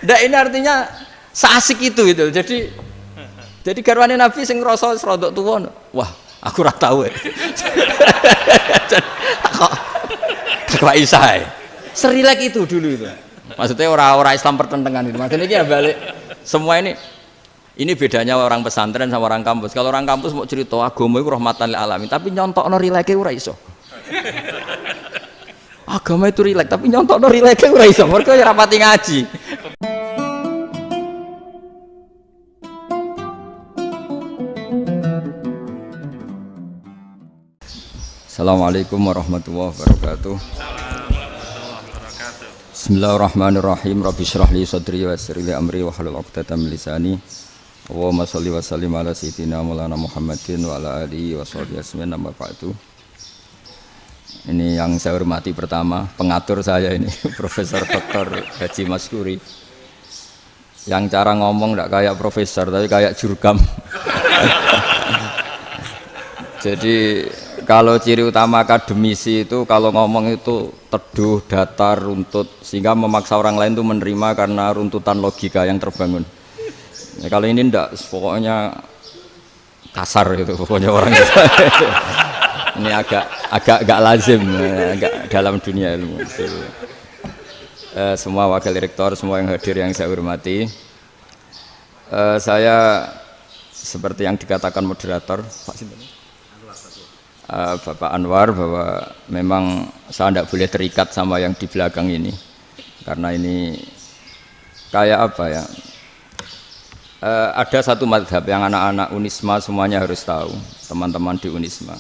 Ndak ini artinya seasik itu gitu. Jadi garwane Nabi sing ngrasa rodok tuwa. Wah, aku ora tahu. Kok Isa. Serilek itu dulu itu. Maksudnya orang Islam pertentangan itu. Maksudnya ini ya balik semua ini bedanya orang pesantren sama orang kampus. Kalau orang kampus mau cerita agama itu rahmatan lil alamin, tapi nyontokno rileke ora iso. Agama itu rilek, tapi nyontokno rileke ora iso. Mergo ora pati ngaji. Assalamualaikum warahmatullahi wabarakatuh. Bismillahirrahmanirrahim. Rabbi shrah li sadri wa yassir li amri wa hlul 'uqdatam min lisani. Allahumma shalli wa sallim ala sayyidina Maulana Muhammadin wa ala alihi wa sahbihi ajmain. Amma ba'du. Ini yang saya hormati pertama, pengatur saya ini Profesor Dr. Haji Maskuri. Yang cara ngomong enggak kayak profesor tapi kayak jurkam. Jadi kalau ciri utama akademisi itu kalau ngomong itu teduh, datar, runtut, sehingga memaksa orang lain itu menerima karena runtutan logika yang terbangun. Ya, kalau ini enggak, pokoknya kasar gitu, pokoknya orang itu. Ini agak lazim, agak dalam dunia ilmu. Semua wakil rektor, semua yang hadir yang saya hormati, saya seperti yang dikatakan moderator, Pak Sinten. Bapak Anwar, bahwa memang saya tidak boleh terikat sama yang di belakang ini karena ini kayak apa ya, ada satu madhab yang anak-anak Unisma semuanya harus tahu, teman-teman di Unisma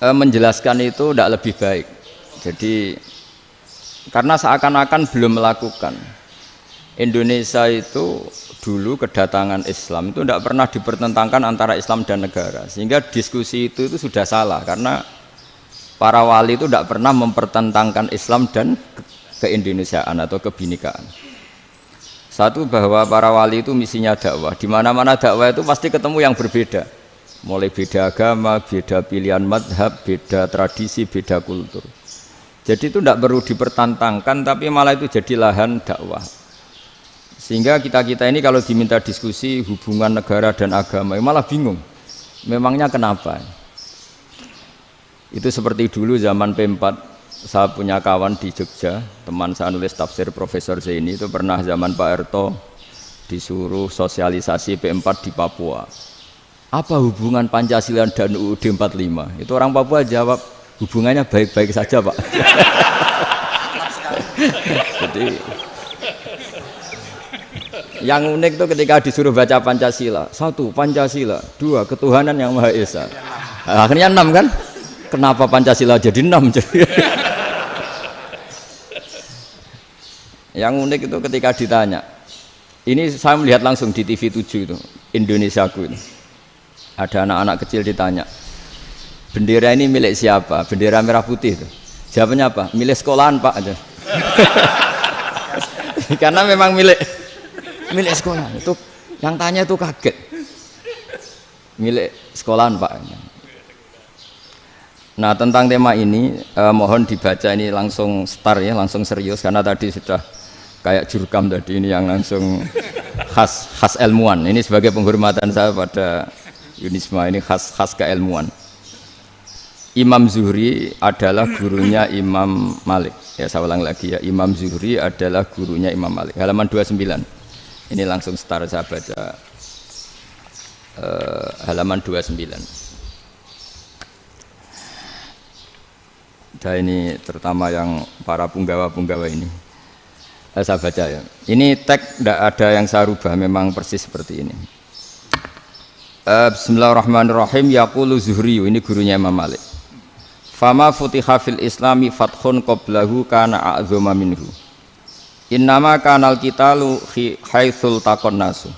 menjelaskan itu tidak lebih baik. Jadi karena seakan-akan belum melakukan. Indonesia itu dulu kedatangan Islam itu tidak pernah dipertentangkan antara Islam dan negara, sehingga diskusi itu sudah salah karena para wali itu tidak pernah mempertentangkan Islam dan keindonesiaan atau kebinekaan. Satu, bahwa para wali itu misinya dakwah, di mana-mana dakwah itu pasti ketemu yang berbeda, mulai beda agama, beda pilihan madhab, beda tradisi, beda kultur. Jadi itu tidak perlu dipertentangkan, tapi malah itu jadi lahan dakwah. Sehingga kita ini kalau diminta diskusi hubungan negara dan agama malah bingung, memangnya kenapa? Itu seperti dulu zaman P4, saya punya kawan di Jogja, teman saya nulis tafsir Profesor Zaini, itu pernah zaman Pak Erto disuruh sosialisasi P4 di Papua. Apa hubungan Pancasila dan UUD 45? Itu orang Papua jawab, hubungannya baik-baik saja Pak. Jadi yang unik itu ketika disuruh baca Pancasila, 1 Pancasila, 2 ketuhanan yang Maha Esa. Akhirnya 6 kan? Kenapa Pancasila jadi 6? Yang unik itu ketika ditanya, ini saya melihat langsung di TV 7 itu, Indonesiaku itu. Ada anak-anak kecil ditanya, bendera ini milik siapa? Bendera merah putih itu. Jawabannya apa? Milik sekolahan Pak aja. Karena memang milik sekolah. Itu yang tanya itu kaget. Milik sekolahan Pak. Nah, tentang tema ini mohon dibaca ini langsung start ya, langsung serius karena tadi sudah kayak jurkam tadi, ini yang langsung khas ilmuwan. Ini sebagai penghormatan saya pada Unisma, ini khas keilmuan. Imam Zuhri adalah gurunya Imam Malik. Ya, saya ulang lagi ya, Imam Zuhri adalah gurunya Imam Malik. Halaman 29. Ini langsung start saya baca halaman 29. Dan ini terutama yang para punggawa-punggawa ini. Saya baca ya. Ini teks tidak ada yang saya rubah, memang persis seperti ini. Bismillahirrahmanirrahim. Yaqulu Zuhri, ini gurunya Imam Malik. Fama futiha fil islami fathun qablahu kana a'zama minhu. Innama kanal qitalu haitsul taqon nasu.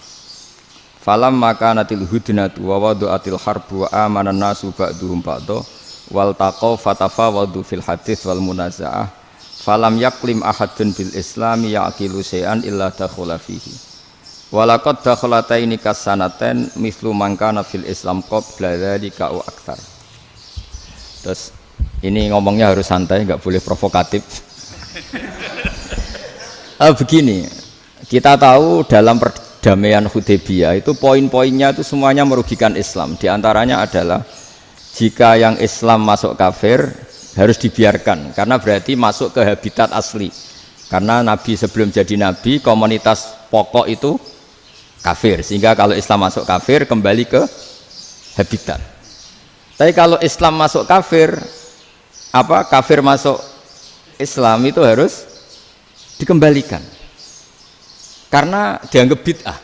Falam makanatil hudnatu wa wadu'atil harbu wa amanan nasu ba'duhum ba'da wal taqaw fatafawadu fil hadits wal munaza'ah. Falam yaklim ahadun bil islami yaqilu syai'an illa dakhula fihi. Walaqad dakhalataini kasanaten mithlu man kana fil islam qabla dzalika au aktsar. Terus ini ngomongnya harus santai, enggak boleh provokatif. Begini, kita tahu dalam perdamaian Hudaybiyah itu poin-poinnya itu semuanya merugikan Islam. Di antaranya adalah jika yang Islam masuk kafir harus dibiarkan karena berarti masuk ke habitat asli. Karena Nabi sebelum jadi Nabi komunitas pokok itu kafir, sehingga kalau Islam masuk kafir kembali ke habitat. Tapi kalau Islam masuk kafir, kafir masuk Islam itu harus dikembalikan karena dianggap bid'ah.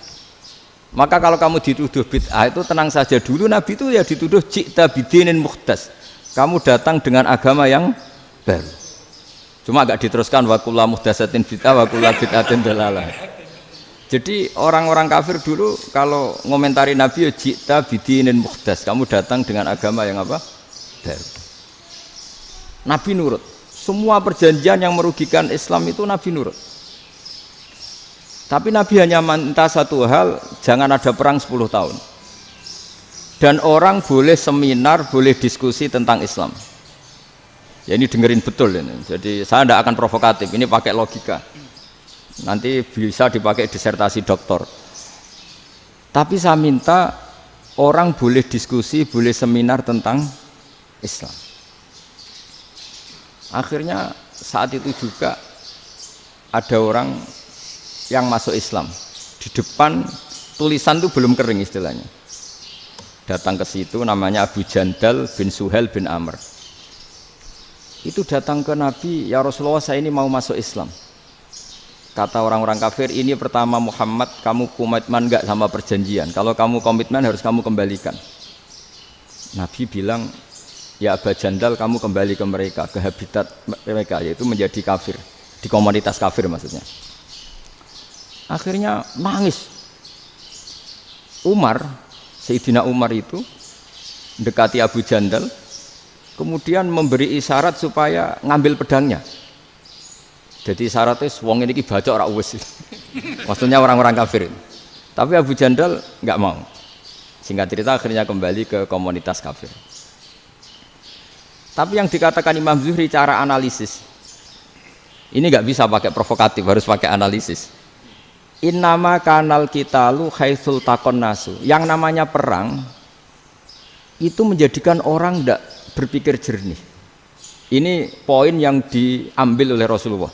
Maka kalau kamu dituduh bid'ah itu tenang saja dulu, Nabi itu ya dituduh ji'ta bidinin muhdas, kamu datang dengan agama yang baru. Cuma agak diteruskan wa kullu muhdatsatin bid'ah wa kullu bid'atin dalalah. Jadi orang-orang kafir dulu kalau ngomentari Nabi ya ji'ta bidinin muhdas, kamu datang dengan agama yang apa? Baru. Nabi nurut. Semua perjanjian yang merugikan Islam itu Nabi nurut. Tapi Nabi hanya minta satu hal, jangan ada perang 10 tahun. Dan orang boleh seminar, boleh diskusi tentang Islam. Ya ini dengerin betul ini. Jadi saya tidak akan provokatif, ini pakai logika. Nanti bisa dipakai disertasi doktor. Tapi saya minta orang boleh diskusi, boleh seminar tentang Islam. Akhirnya saat itu juga ada orang yang masuk Islam. Di depan tulisan itu belum kering istilahnya. Datang ke situ namanya Abu Jandal bin Suhail bin Amr. Itu datang ke Nabi, ya Rasulullah saya ini mau masuk Islam. Kata orang-orang kafir, ini pertama Muhammad, kamu komitmen enggak sama perjanjian? Kalau kamu komitmen harus kamu kembalikan. Nabi bilang, ya Abu Jandal kamu kembali ke mereka, ke habitat mereka, yaitu menjadi kafir, di komunitas kafir maksudnya. Akhirnya nangis. Umar, Sayyidina Umar itu mendekati Abu Jandal, kemudian memberi isyarat supaya ngambil pedangnya. Jadi isyaratnya wong ini baca ora wis. Maksudnya orang-orang kafir. Tapi Abu Jandal nggak mau. Singkat cerita akhirnya kembali ke komunitas kafir. Tapi yang dikatakan Imam Zuhri cara analisis ini nggak bisa pakai provokatif, harus pakai analisis. Innama kanal qitalu haitsul taqon nasu. Yang namanya perang itu menjadikan orang tidak berpikir jernih. Ini poin yang diambil oleh Rasulullah.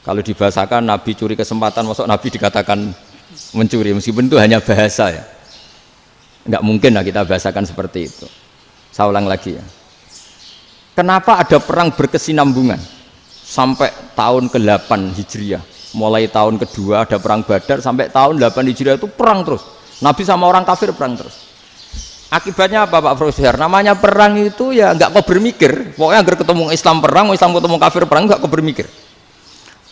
Kalau dibahasakan Nabi curi kesempatan, masuk Nabi dikatakan mencuri, meskipun itu hanya bahasa ya. Enggak mungkin lah kita bahasakan seperti itu. Saya ulang lagi ya. Kenapa ada perang berkesinambungan sampai tahun ke-8 Hijriah? Mulai tahun kedua ada perang Badar sampai tahun 8 Hijriah itu perang terus. Nabi sama orang kafir perang terus. Akibatnya apa Pak Profesor? Namanya perang itu ya nggak kau bermikir. Pokoknya agar ketemu Islam perang, Islam ketemu kafir perang, nggak kau bermikir.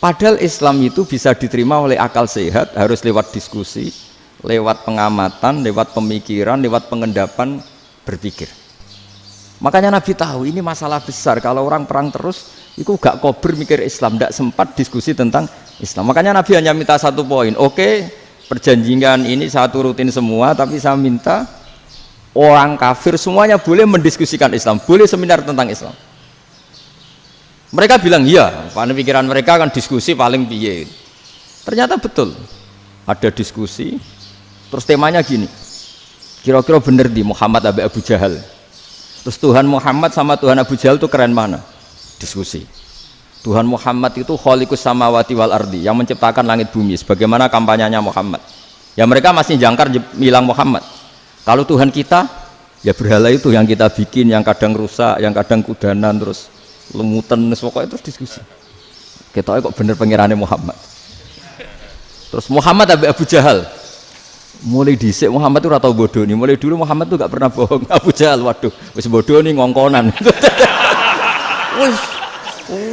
Padahal Islam itu bisa diterima oleh akal sehat, harus lewat diskusi, lewat pengamatan, lewat pemikiran, lewat pengendapan berpikir. Makanya Nabi tahu ini masalah besar. Kalau orang perang terus, itu gak kober mikir Islam, tidak sempat diskusi tentang Islam. Makanya Nabi hanya minta satu poin. Oke, perjanjian ini saya turutin semua, tapi saya minta orang kafir semuanya boleh mendiskusikan Islam, boleh seminar tentang Islam. Mereka bilang iya, pada pikiran mereka kan diskusi paling piye. Ternyata betul, ada diskusi. Terus temanya gini, kira-kira bener di Muhammad Abu Jahal. Terus Tuhan Muhammad sama Tuhan Abu Jahal itu keren mana? Diskusi. Tuhan Muhammad itu khaliqus samawati wal ardi, yang menciptakan langit bumi. Sebagaimana kampanyenya Muhammad. Ya mereka masih jangkar bilang Muhammad. Kalau Tuhan kita, ya berhala itu yang kita bikin, yang kadang rusak, yang kadang kudanan, terus lemutan, pokoknya terus diskusi. Kita kok bener pengirannya Muhammad. Terus Muhammad Abu Jahal. Mulai dhisik Muhammad itu ora tau bodoh nih. Mulai dulu Muhammad tuh gak pernah bohong. Abu Jahal, waduh, wis bodoh nih ngongkonan.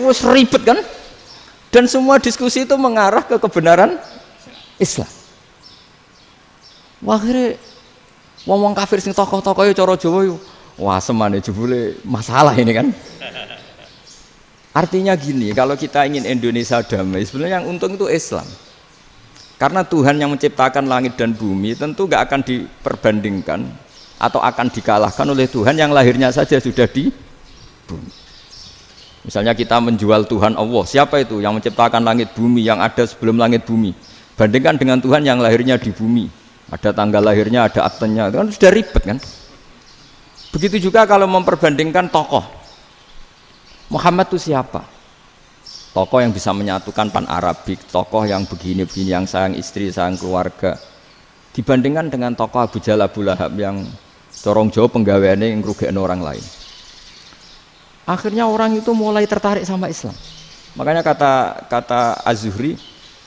wis ribet kan? Dan semua diskusi itu mengarah ke kebenaran Islam. Wah, akhirnya wong kafir sing tokoh-tokoh yo cara Jawa yo. Wah, semane jebule masalah ini kan. Artinya gini, kalau kita ingin Indonesia damai, sebenarnya yang untung itu Islam. Karena Tuhan yang menciptakan langit dan bumi tentu gak akan diperbandingkan atau akan dikalahkan oleh Tuhan yang lahirnya saja sudah di bumi. Misalnya kita menjual Tuhan Allah, siapa itu yang menciptakan langit bumi, yang ada sebelum langit bumi, bandingkan dengan Tuhan yang lahirnya di bumi, ada tanggal lahirnya, ada aktenya, itu kan sudah ribet kan. Begitu juga kalau memperbandingkan tokoh, Muhammad itu siapa? Tokoh yang bisa menyatukan pan-Arabik, tokoh yang begini-begini, yang sayang istri, sayang keluarga, dibandingkan dengan tokoh Abu Jahal, Abu Lahab yang corong jauh penggaweannya yang ngerugikan orang lain. Akhirnya orang itu mulai tertarik sama Islam. Makanya kata Az-Zuhri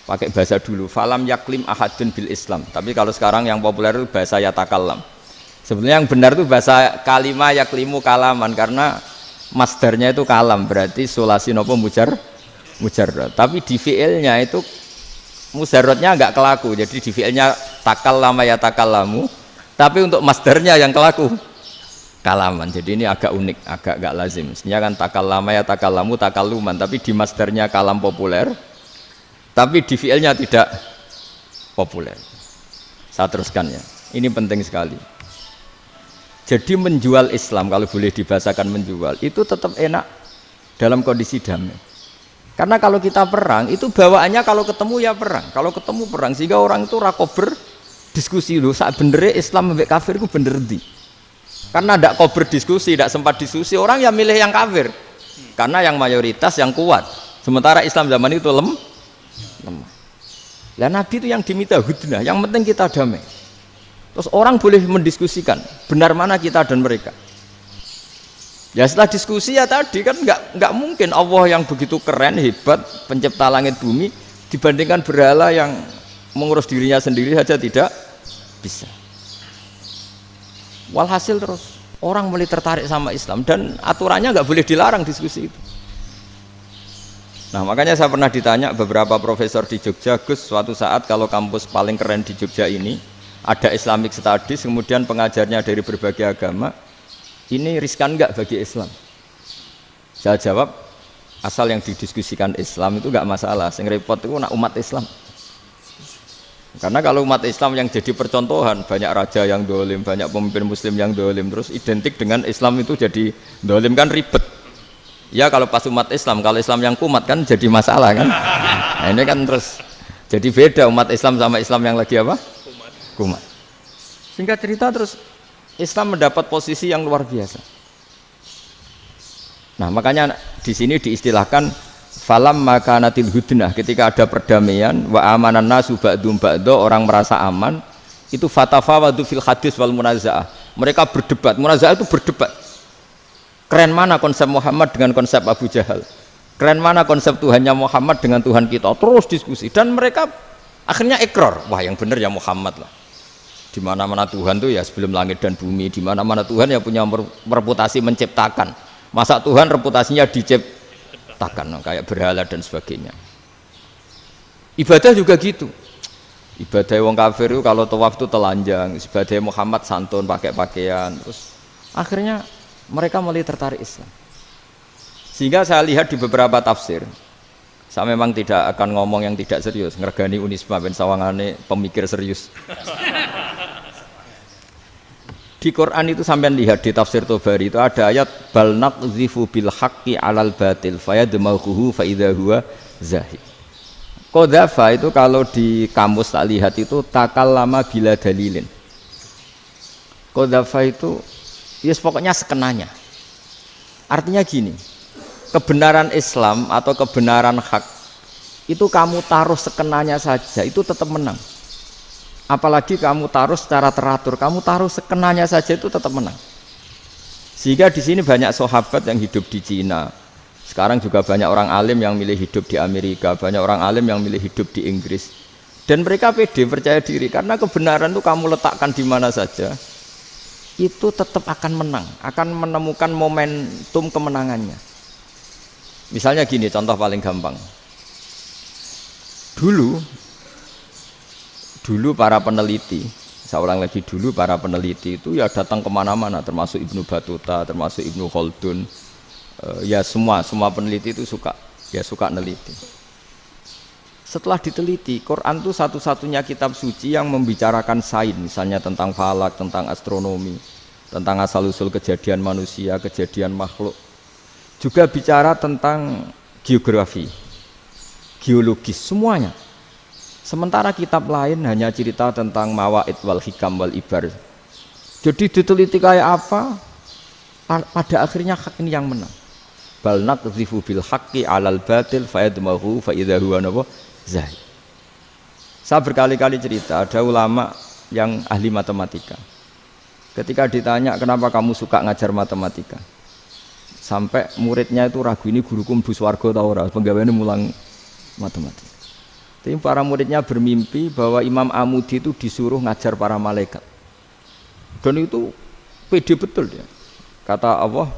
pakai bahasa dulu, falam yaklim ahadun bil Islam. Tapi kalau sekarang yang populer itu bahasa yatakallam. Sebenarnya yang benar itu bahasa kalimah yaklimu kalaman, karena masdarnya itu kalam, berarti sulasi nopo mujarrad. Tapi di fi'ilnya itu mujarradnya enggak kelaku. Jadi di fi'ilnya takallama yatakallamu, tapi untuk masdarnya yang kelaku kalaman. Jadi ini agak unik, agak enggak lazim. Mestinya kan takallama yatakallamu takalluman, tapi di masdarnya kalam populer, tapi di fi'ilnya tidak populer. Saya teruskan ya. Ini penting sekali. Jadi menjual Islam, kalau boleh dibahasakan menjual, itu tetap enak dalam kondisi damai. Karena kalau kita perang, itu bawaannya kalau ketemu ya perang. Kalau ketemu perang, sehingga orang itu rakober diskusi loh. Saat benernya Islam sampai kafir itu bener di. Karena tidak kober diskusi, tidak sempat diskusi, orang yang milih yang kafir. Karena yang mayoritas yang kuat. Sementara Islam zaman itu lemah. Lah Nabi itu yang diminta hudnah, yang penting kita damai. Terus orang boleh mendiskusikan benar mana kita dan mereka. Ya setelah diskusi ya tadi kan nggak mungkin Allah yang begitu keren hebat pencipta langit bumi dibandingkan berhala yang mengurus dirinya sendiri saja tidak bisa. Walhasil terus orang mulai tertarik sama Islam dan aturannya nggak boleh dilarang diskusi itu. Nah makanya saya pernah ditanya beberapa profesor di Jogja, Gus, suatu saat kalau kampus paling keren di Jogja ini ada Islamic Studies, kemudian pengajarnya dari berbagai agama, ini riskan enggak bagi Islam? Saya jawab, asal yang didiskusikan Islam itu enggak masalah, yang repot itu umat Islam. Karena kalau umat Islam yang jadi percontohan, banyak raja yang dolim, banyak pemimpin muslim yang dolim, terus identik dengan Islam itu jadi dolim kan ribet. Ya kalau pas umat Islam, kalau Islam yang kumat kan jadi masalah kan. Nah ini kan terus jadi beda umat Islam sama Islam yang lagi apa? Kumat. Singkat cerita terus Islam mendapat posisi yang luar biasa. Nah makanya di sini diistilahkan falam makanatil hudnah, ketika ada perdamaian wa amanan nasu ba'dum ba'do, orang merasa aman, itu fatafawadu fil hadis wal munazaah. Mereka berdebat, munazaah itu berdebat. Keren mana konsep Muhammad dengan konsep Abu Jahal? Keren mana konsep Tuhannya Muhammad dengan Tuhan kita? Terus diskusi dan mereka akhirnya ikrar, wah yang benar ya Muhammad lah. Di mana-mana Tuhan tuh ya sebelum langit dan bumi, di mana-mana Tuhan ya punya reputasi menciptakan. Masa Tuhan reputasinya diciptakan, kayak berhala dan sebagainya. Ibadah juga gitu. Ibadah wong kafir itu kalau tawaf itu telanjang, ibadah Muhammad santun pakai pakaian. Terus akhirnya mereka mulai tertarik Islam. Sehingga saya lihat di beberapa tafsir, saya memang tidak akan ngomong yang tidak serius, ngergani Unisma ben sawangane pemikir serius. Di Quran itu sampean lihat di tafsir Tobari itu ada ayat bal naqzifu bil haqqi 'alal batil fayadmaghuhu fa idza huwa zahid. Qadzafa itu kalau di kamus tak lihat itu takallama bila dalilin. Qadzafa itu ya pokoknya sekenanya. Artinya gini, kebenaran Islam atau kebenaran hak itu kamu taruh sekenanya saja itu tetap menang. Apalagi kamu taruh secara teratur, kamu taruh sekenanya saja itu tetap menang. Sehingga di sini banyak sahabat yang hidup di Cina. Sekarang juga banyak orang alim yang milih hidup di Amerika, banyak orang alim yang milih hidup di Inggris. Dan mereka pede, percaya diri karena kebenaran itu kamu letakkan di mana saja, itu tetap akan menang, akan menemukan momentum kemenangannya. Misalnya gini, contoh paling gampang. Dulu para peneliti, seorang lagi dulu para peneliti itu ya datang kemana-mana, termasuk Ibnu Battuta, termasuk Ibnu Khaldun, ya semua peneliti itu suka neliti. Setelah diteliti, Quran itu satu-satunya kitab suci yang membicarakan sains, misalnya tentang falak, tentang astronomi, tentang asal-usul kejadian manusia, kejadian makhluk. juga bicara tentang geografi, geologis, semuanya. Sementara kitab lain hanya cerita tentang mawaid wal hikam wal ibar. Jadi diteliti kayak apa, pada akhirnya hak ini yang menang. Bal naqdhifu bil haqqi 'alal batil fayadmahu fa idza huwa zahid. Saya berkali-kali cerita, ada ulama yang ahli matematika. Ketika ditanya kenapa kamu suka ngajar matematika, sampai muridnya itu ragu, ini guruku mlebu swarga ta ora, penggaweane mulang matematika. Tapi para muridnya bermimpi bahwa Imam Amudi itu disuruh ngajar para malaikat. Dan itu pede betul dia. Kata Allah,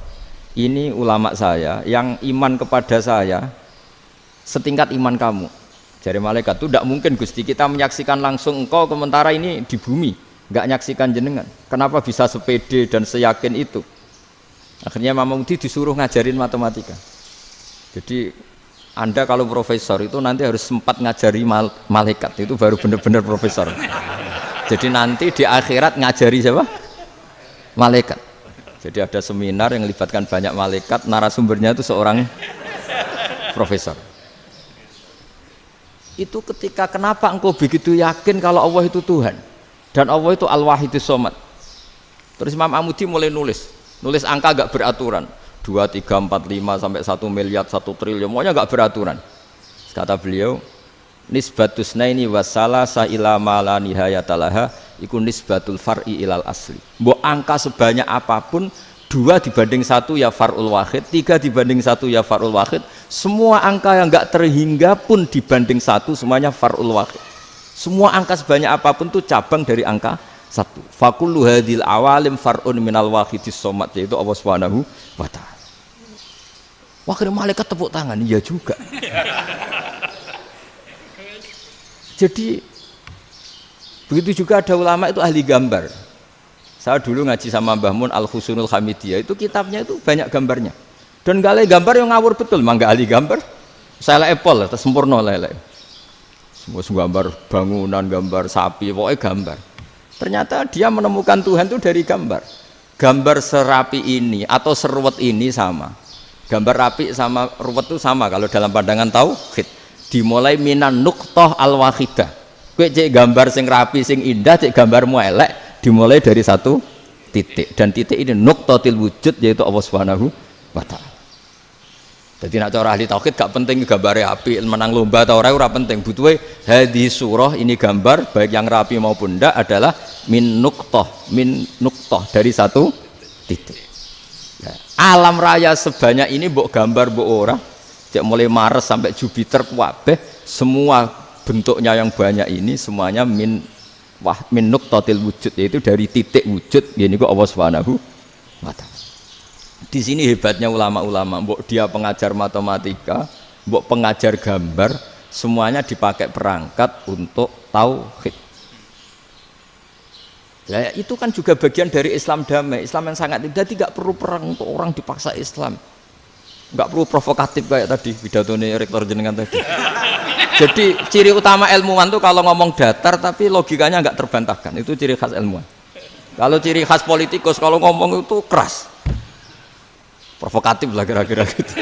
ini ulama saya yang iman kepada saya setingkat iman kamu. Jadi malaikat itu tidak mungkin Gusti kita menyaksikan langsung engkau sementara ini di bumi, nggak nyaksikan jenengan. Kenapa bisa sepede dan seyakin itu? Akhirnya Imam Amudi disuruh ngajarin matematika. Jadi Anda kalau profesor itu nanti harus sempat ngajari malaikat, itu baru benar-benar profesor. Jadi nanti di akhirat ngajari siapa? Malaikat. Jadi ada seminar yang melibatkan banyak malaikat, narasumbernya itu seorang profesor. Itu ketika kenapa engkau begitu yakin kalau Allah itu Tuhan dan Allah itu Al-Wahidus Shomad. Terus Imam Amudi mulai nulis angka gak beraturan. 2, 3, 4, 5 sampai 1 miliar, 1 triliun, semuanya enggak beraturan. Kata beliau, nisbatus naini wasalasa ila ma la nihayatalaha iku nisbatul far'i ilal asli. Mbok angka sebanyak apapun, 2 dibanding 1 ya far'ul wahid, 3 dibanding 1 ya far'ul wahid. Semua angka yang enggak terhingga pun dibanding 1 semuanya far'ul wahid. Semua angka sebanyak apapun itu cabang dari angka 1. Fakullu hadil awalim far'un minal wahidis shomad, yaitu Allah Subhanahu wa ta'ala. Wakil malaikat tepuk tangan, iya juga. Jadi begitu juga ada ulama itu ahli gambar. Saya dulu ngaji sama Mbah Mun Al-Husunul Hamidiyah, itu kitabnya itu banyak gambarnya. Dan gale gambar yang ngawur betul, mangga ahli gambar. Saya Apple, sempurna lele. Semua gambar bangunan, gambar sapi, pokoknya gambar. Ternyata dia menemukan Tuhan itu dari gambar. Gambar serapi ini atau seruwet ini sama. Gambar rapi sama ruwet itu sama kalau dalam pandangan tauhid. Dimulai minan nuqtah al-wahidah. Kowe cek gambar sing rapi sing indah, cek gambarmu elek, dimulai dari 1 titik. Dan titik ini nuqtatil wujud, yaitu Allah Subhanahu wa ta'ala. Jadi nak cara ahli tauhid gak penting gambare apik, menang lomba atau ora penting. Butuhe hadis surah ini gambar baik yang rapi maupun ndak adalah min nuqtah dari 1 titik. Alam raya sebanyak ini mbok gambar mbok ora, cek mulai Mars sampai Jupiter kabeh semua bentuknya yang banyak ini semuanya min nuqtatil wujud, yaitu dari titik wujud, ini kok Allah Subhanahu wa ta'ala. Di sini hebatnya ulama-ulama, mbok dia pengajar matematika, mbok pengajar gambar, semuanya dipakai perangkat untuk tauhid. Ya, itu kan juga bagian dari Islam damai, Islam yang sangat tidak perlu perang untuk orang dipaksa Islam, nggak perlu provokatif kayak tadi pidatonya rektor jenengan tadi. Jadi ciri utama ilmuwan tuh kalau ngomong datar tapi logikanya nggak terbantahkan, itu ciri khas ilmuwan. Kalau ciri khas politikus kalau ngomong itu keras, provokatif lah kira-kira gitu.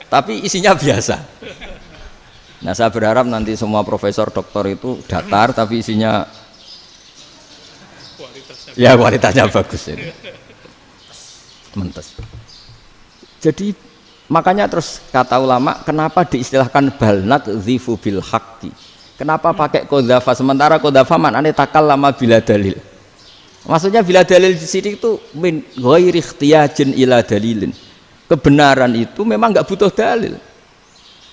Tapi isinya biasa. Nah saya berharap nanti semua profesor doktor itu datar tapi isinya ya kualitasnya bagus ini. Mentes. Jadi makanya terus kata ulama, kenapa diistilahkan balnat zifu bil haqqi? Kenapa pakai qadzafa sementara qadzafa maknane takallama bila dalil? Maksudnya bila dalil di sini itu min ghairi ikhtiyajin ila dalilin. Kebenaran itu memang enggak butuh dalil.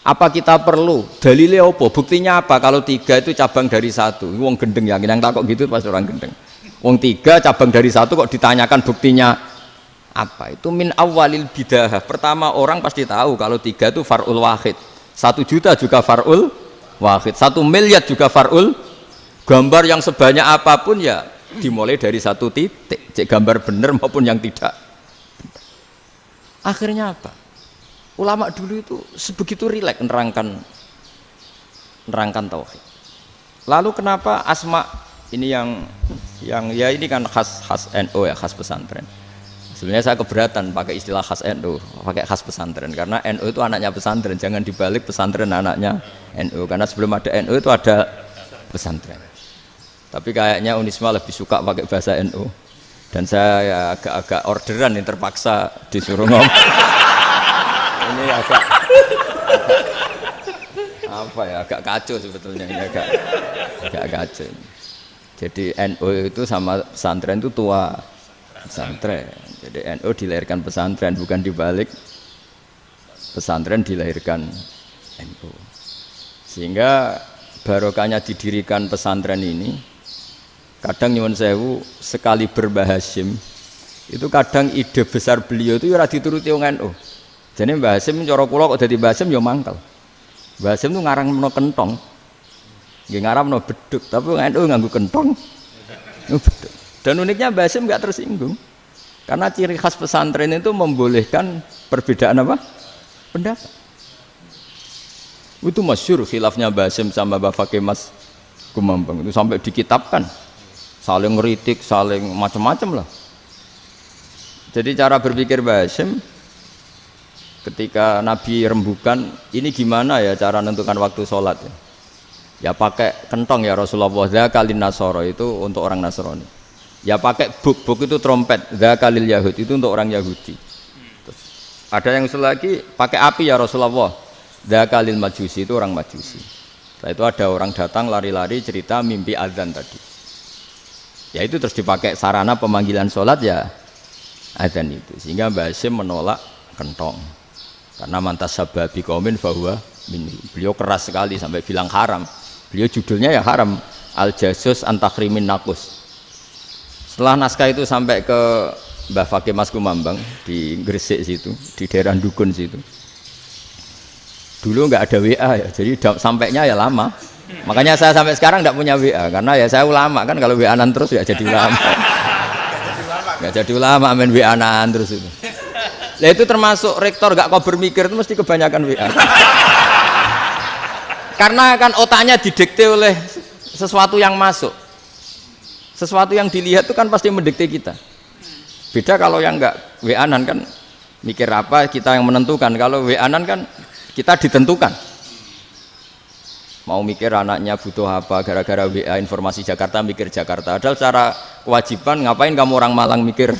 Apa kita perlu dalilnya apa? Buktinya apa? Kalau 3 itu cabang dari 1. Wong gendeng yang takok gitu pas orang gendeng. Wong 3 cabang dari 1 kok ditanyakan buktinya apa? Itu min awalil bidah. Pertama orang pasti tahu kalau 3 itu far'ul wahid. 1 juta juga far'ul wahid. 1 miliar juga far'ul. Gambar yang sebanyak apapun ya dimulai dari 1 titik. Cek gambar benar maupun yang tidak. Akhirnya apa? Ulama dulu itu sebegitu rileks nerangkan tauhid. Lalu kenapa asma ini yang ya ini kan khas NU ya, khas pesantren. Sebenarnya saya keberatan pakai istilah khas NU, pakai khas pesantren karena NU itu anaknya pesantren, jangan dibalik pesantren anaknya NU karena sebelum ada NU itu ada pesantren. Tapi kayaknya Unisma lebih suka pakai bahasa NU dan saya ya agak-agak orderan yang terpaksa disuruh ngomong. Ini agak apa ya, agak kacau sebetulnya ini agak kacau. Jadi NU itu sama pesantren itu tua pesantren. Jadi NU dilahirkan pesantren, bukan dibalik pesantren dilahirkan NU. Sehingga barokahnya didirikan pesantren ini, kadang nyuwun sewu sekali Mbah Hasyim itu kadang ide besar beliau itu ora dituruti wong NU. Jadi Mbah Hasyim cara kula kok dadi Mbah Hasyim ya mangkel. Mbah Hasyim itu ngarang meno kentong. Nggih ngaramno beduk, tapi NU nganggo kentong. Beduk. Dan uniknya Mbah Hasyim enggak tersinggung. Karena ciri khas pesantren itu membolehkan perbedaan apa? Pendapat. Itu masyhur khilafnya Mbah Hasyim sama Mbah Fakih Mas Kumambang itu sampai dikitabkan. Saling ngeritik, saling macam-macam lah. Jadi cara berpikir Mbah Hasyim ketika Nabi rembukan, ini gimana ya cara menentukan waktu sholat ya? Ya pakai kentong ya Rasulullah, dzakalin nasara itu untuk orang Nasrani. Ya pakai buk itu trompet, dzakalil Yahud itu untuk orang Yahudi. Terus, ada yang usul lagi pakai api ya Rasulullah, dzakalil Majusi itu orang Majusi. Setelah itu ada orang datang lari-lari cerita mimpi azan tadi. Ya itu terus dipakai sarana pemanggilan sholat ya azan itu. Sehingga Mbah Hasyim menolak kentong. Karena mantas sababi qaumin fahuwa minni. Beliau keras sekali sampai bilang haram. Beliau judulnya ya haram, Al-Jasus Antakhrimin Nakus. Setelah naskah itu sampai ke Mbah Fakih Mas Kumambang di Gresik situ, di daerah Dukun situ. Dulu nggak ada WA ya, jadi sampainya ya lama. Makanya saya sampai sekarang nggak punya WA karena ya saya ulama kan, kalau WA-an terus ya jadi ulama. Nggak jadi ulama main WA-an terus itu. Lah itu termasuk rektor nggak kau bermikir itu mesti kebanyakan WA. Karena kan otaknya didikte oleh sesuatu yang masuk, sesuatu yang dilihat itu kan pasti mendikte kita. Beda kalau yang enggak WA-an kan mikir apa kita yang menentukan. Kalau WA-an kan kita ditentukan. Mau mikir anaknya butuh apa gara-gara WA informasi Jakarta mikir Jakarta. Padahal secara kewajiban ngapain kamu orang Malang mikir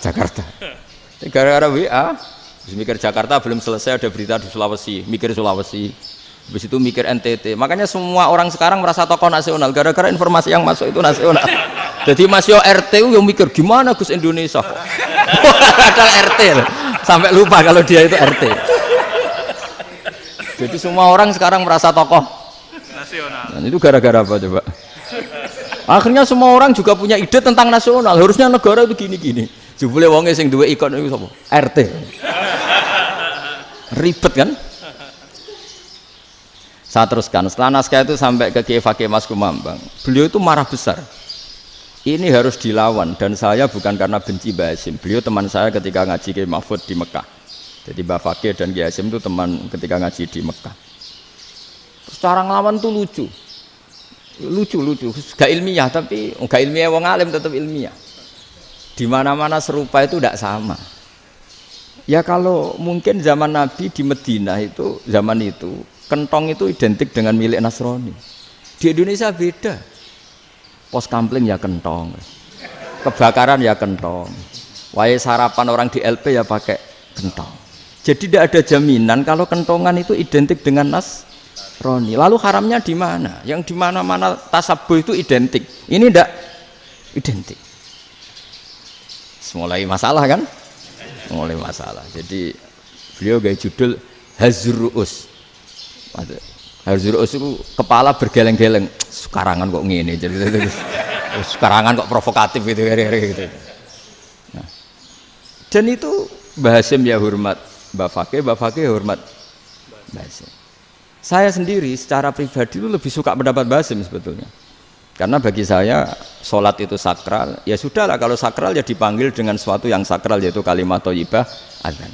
Jakarta? Gara-gara WA mikir Jakarta belum selesai ada berita di Sulawesi, mikir Sulawesi. Habis itu mikir NTT. Makanya semua orang sekarang merasa tokoh nasional gara-gara informasi yang masuk itu nasional. Jadi Mas Yo RT yang mikir gimana Gus Indonesia kok. Ada RT loh. Sampai lupa kalau dia itu RT. Jadi semua orang sekarang merasa tokoh nasional. Dan itu gara-gara apa coba? Akhirnya semua orang juga punya ide tentang nasional. Harusnya negara itu gini-gini. Jebule wonge sing duwe ikon itu sapa? RT. Ribet kan? Saya teruskan, setelah naskah itu sampai ke Kiai Fakih Mas Kumambang, beliau itu marah besar. Ini harus dilawan dan saya bukan karena benci Mbah Hasyim. Beliau teman saya ketika ngaji Kiai Mahfud di Mekah. Jadi Mbah Fakih dan Kiai Hasyim itu teman ketika ngaji di Mekah. Terus cara ngelawan tuh lucu. Lucu. Gak ilmiah tapi gak ilmiah wong alim tetap ilmiah. Di mana-mana serupa itu tidak sama. Ya kalau mungkin zaman Nabi di Madinah itu zaman itu kentong itu identik dengan milik Nasrani. Di Indonesia beda. Pos kampling ya kentong, kebakaran ya kentong, wae sarapan orang di LP ya pakai kentong. Jadi tidak ada jaminan kalau kentongan itu identik dengan Nasrani. Lalu haramnya di mana? Yang di mana-mana tasabuh itu identik. Ini tidak identik. Mulai masalah kan? Mulai masalah. Jadi beliau gaya judul Hazruus. Hazruus itu kepala bergeleng-geleng. Sekarangan kok ngene jadi sekarangan kok provokatif gitu gitu. Nah, dan itu Mbah Hasyim ya hormat Mbah Fakih hormat Mbah Hasyim. Saya sendiri secara pribadi itu lebih suka pendapat Mbah Hasyim sebetulnya. Karena bagi saya sholat itu sakral. Ya sudahlah kalau sakral ya dipanggil dengan sesuatu yang sakral yaitu kalimat thayyibah azan.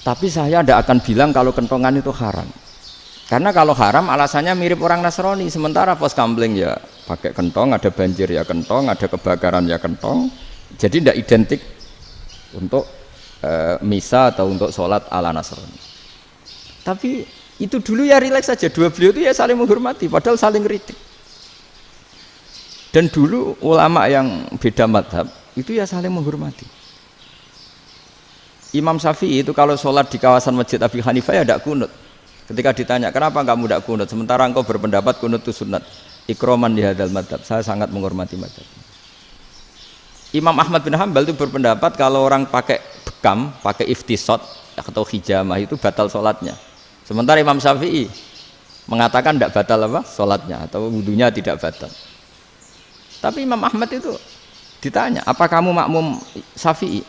Tapi saya tidak akan bilang kalau kentongan itu haram. Karena kalau haram alasannya mirip orang Nasrani. Sementara pos kampling ya pakai kentong, ada banjir ya kentong, ada kebakaran ya kentong, Jadi tidak identik untuk misa atau untuk sholat ala Nasrani. Tapi itu dulu ya rileks saja, dua beliau itu ya saling menghormati, padahal saling kritik. Dan dulu ulama yang beda madhab itu ya saling menghormati. Imam Syafi'i itu kalau sholat di kawasan Masjid Abi Hanifah ya tidak kunut. Ketika ditanya kenapa kamu tidak kunut, sementara engkau berpendapat kunut itu sunat, ikroman di hadal madhab, saya sangat menghormati madhab. Imam Ahmad bin Hanbal itu berpendapat kalau orang pakai bekam, pakai iftisot atau hijamah itu batal sholatnya. Sementara Imam Syafi'i mengatakan tidak batal apa sholatnya atau wudunya tidak batal. Tapi Imam Ahmad itu ditanya, apa kamu makmum Syafi'i?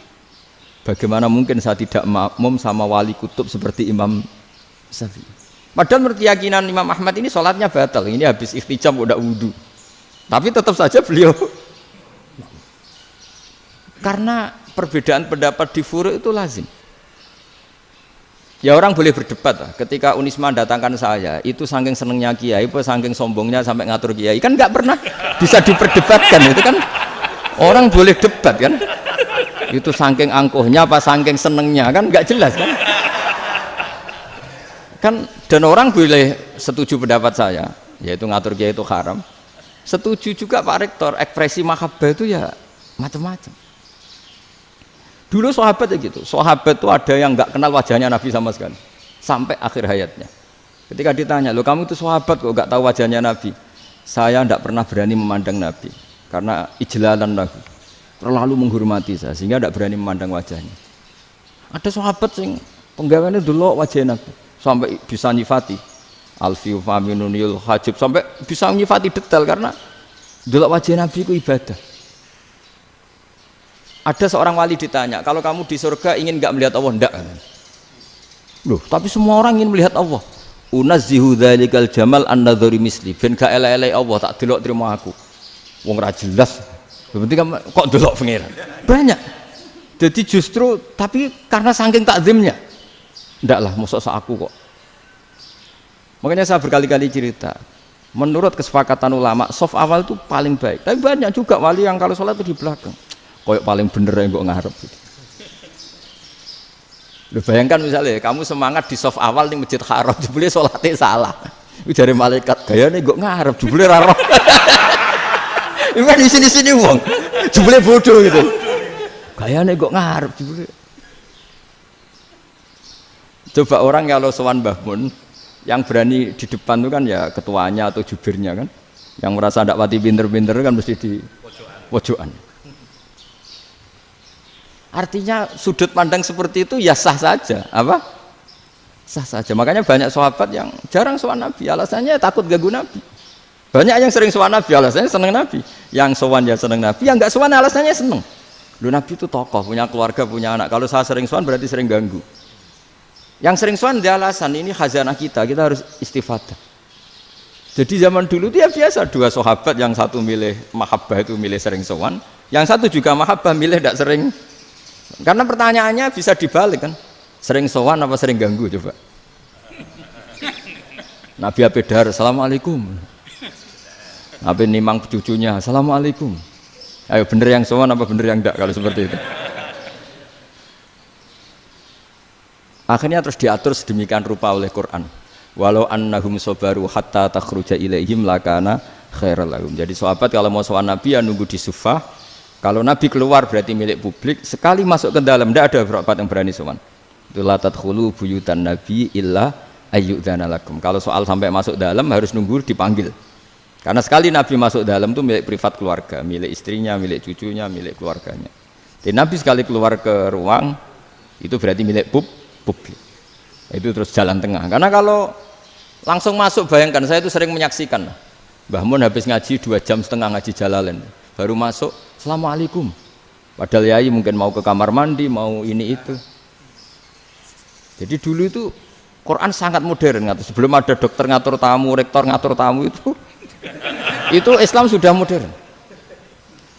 Bagaimana mungkin saya tidak makmum sama wali kutub seperti Imam Syafi'i? Padahal menurut keyakinan Imam Ahmad ini sholatnya batal. Ini habis iftijam udah wudu. Tapi tetap saja beliau karena perbedaan pendapat di furu' itu lazim. Ya orang boleh berdebat lah. Ketika Unisma datangkan saya, itu saking senengnya kiai, apa saking sombongnya sampai ngatur kiai, kan nggak pernah bisa diperdebatkan. Itu kan orang boleh debat kan? Itu saking angkuhnya apa saking senengnya kan nggak jelas kan? Kan dan orang boleh setuju pendapat saya, yaitu ngatur kiai itu haram. Setuju juga Pak Rektor, ekspresi mahabbah itu ya macam-macam. Dulu sahabat ya gitu, sahabat itu ada yang nggak kenal wajahnya Nabi sama sekali sampai akhir hayatnya. Ketika ditanya, lo kamu itu sahabat kok nggak tahu wajahnya Nabi? Saya tidak pernah berani memandang Nabi karena ijlalan Nabi, terlalu menghormati saya sehingga tidak berani memandang wajahnya. Ada sahabat yang penggawaannya dulu wajah Nabi sampai bisa nyifati alfiu faminunil hajib, sampai bisa nyifati detail karena dulu wajah Nabi itu ibadah. Ada seorang wali ditanya, kalau kamu di surga ingin nggak melihat Allah? Enggak. Loh, tapi semua orang ingin melihat Allah. Unazzihu dzalikal jamal an-nadhari misli. Ben gak elek-elek Allah tak delok terima aku. Wong ra jelas. Penting kok delok pangeran. Banyak. Jadi justru tapi karena saking takzimnya. Enggak lah, mosok sak aku kok. Makanya saya berkali-kali cerita. Menurut kesepakatan ulama, soft awal itu paling baik. Tapi banyak juga wali yang kalau sholat itu di belakang. Koyok paling bener yang kok ngarep gitu. Lu bayangkan misalnya kamu semangat di soft awal di Masjid Haram, jebule sholatnya salah. Itu dari malaikat gayane kok ngarep, jebule ra roh. Iku di sini-sini wong. Jebule bodoh gitu. Gayane kok ngarep jebule. Coba orang kalau sowan Mbah Mun yang berani di depan itu kan ya ketuanya atau jubirnya kan. Yang merasa ndak pati pinter-pinter kan mesti di pojokan. Artinya sudut pandang seperti itu ya sah saja, apa? Sah saja. Makanya banyak sahabat yang jarang sowan Nabi, alasannya takut ganggu Nabi. Banyak yang sering sowan Nabi, alasannya seneng Nabi. Yang sowan ya seneng Nabi, yang enggak sowan alasannya seneng. Lu Nabi itu tokoh, punya keluarga, punya anak. Kalau saya sering sowan berarti sering ganggu. Yang sering sowan dia alasan ini khazanah kita harus istifadah. Jadi zaman dulu itu ya biasa, dua sahabat yang satu milih mahabbah itu milih sering sowan, yang satu juga mahabbah milih tidak sering. Karena pertanyaannya bisa dibalik kan, sering sowan apa sering ganggu coba. Nabi Abedar, assalamualaikum. Nabi nimang cucunya, assalamualaikum. Ayo bener yang sowan apa bener yang enggak kalau seperti itu. Akhirnya terus diatur sedemikian rupa oleh Quran. Walau annahum sabaru hatta takhruja ilaihim lakana khairal lahum. Jadi sahabat kalau mau sowan Nabi ya nunggu di Sufah. Kalau Nabi keluar berarti milik publik, sekali masuk ke dalam tidak ada sahabat yang berani sowan. Itu la tadkhulu buyutan Nabi illa ayyudzana lakum. Kalau soal sampai masuk dalam harus nunggu dipanggil. Karena sekali Nabi masuk dalam itu milik privat keluarga, milik istrinya, milik cucunya, milik keluarganya. Jadi Nabi sekali keluar ke ruang itu berarti milik publik. Itu terus jalan tengah. Karena kalau langsung masuk, bayangkan saya itu sering menyaksikan. Mbah Mun habis ngaji 2,5 jam ngaji Jalalain. Baru masuk, assalamualaikum. Padahal yai mungkin mau ke kamar mandi, mau ini itu. Jadi dulu itu Quran sangat modern. Sebelum ada dokter ngatur tamu, rektor ngatur tamu itu Islam sudah modern.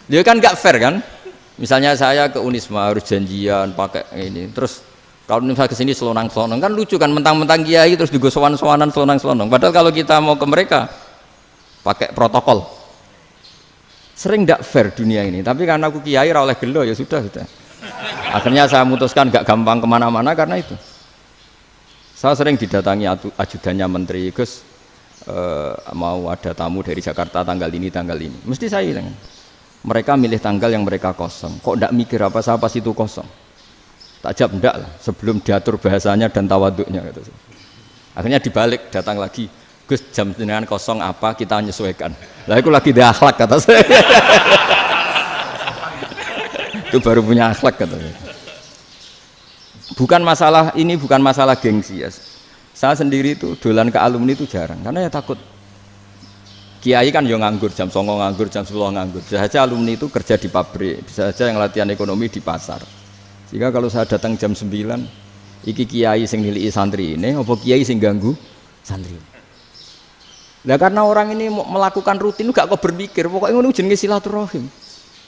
Dia kan nggak fair kan? Misalnya saya ke Unisma harus janjian pakai ini. Terus kalau misalnya kesini selonang-selonang kan lucu kan, mentang-mentang kiai terus juga sowan-sowanan selonang-selonang. Padahal kalau kita mau ke mereka pakai protokol. Sering tidak fair dunia ini, tapi karena aku kiai ora oleh gelo ya sudah. Akhirnya saya memutuskan gak gampang kemana-mana karena itu. Saya sering didatangi ajudannya menteri, Gus mau ada tamu dari Jakarta tanggal ini, mesti saya bilang, mereka milih tanggal yang mereka kosong, kok tidak mikir apa saya pas itu kosong. Tak jawab enggak lah, sebelum diatur bahasanya dan tawaduknya gitu. Akhirnya dibalik, datang lagi, Gus jam jenengan kosong apa, kita menyesuaikan. Lah itu lagi di akhlak kata saya. Itu baru punya akhlak kata saya. Bukan masalah ini, bukan masalah gengsi ya. Saya sendiri itu dolan ke alumni itu jarang, karena ya takut. Kiai kan yang nganggur, jam 9 nganggur, jam 10 nganggur. Bisa saja alumni itu kerja di pabrik, bisa saja yang latihan ekonomi di pasar. Sehingga kalau saya datang jam 9, iki kiai sing nilai santri ini, apa kiai sing ganggu santri. Nah karena orang ini melakukan rutin, gak kok berpikir, pokoknya ngono jenenge silaturahim.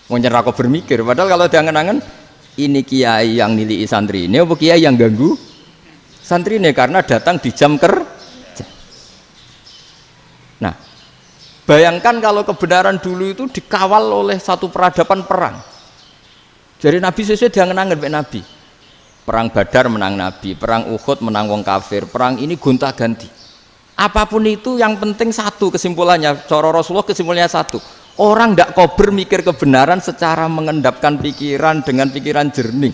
Mau nyerah kok berpikir, padahal kalau diangen-angen, ini kiai yang nilai santri ini, apa kiai yang ganggu santri ini karena datang di jam kerja. Nah, bayangkan kalau kebenaran dulu itu dikawal oleh satu peradaban perang. Jadi Nabi sesuai diangen-angen mbek Nabi. Perang Badar menang Nabi, perang Uhud menang wong kafir, perang ini gonta-ganti. Apapun itu yang penting satu kesimpulannya, cara Rasulullah kesimpulannya satu. Orang tidak kober mikir kebenaran secara mengendapkan pikiran dengan pikiran jernih.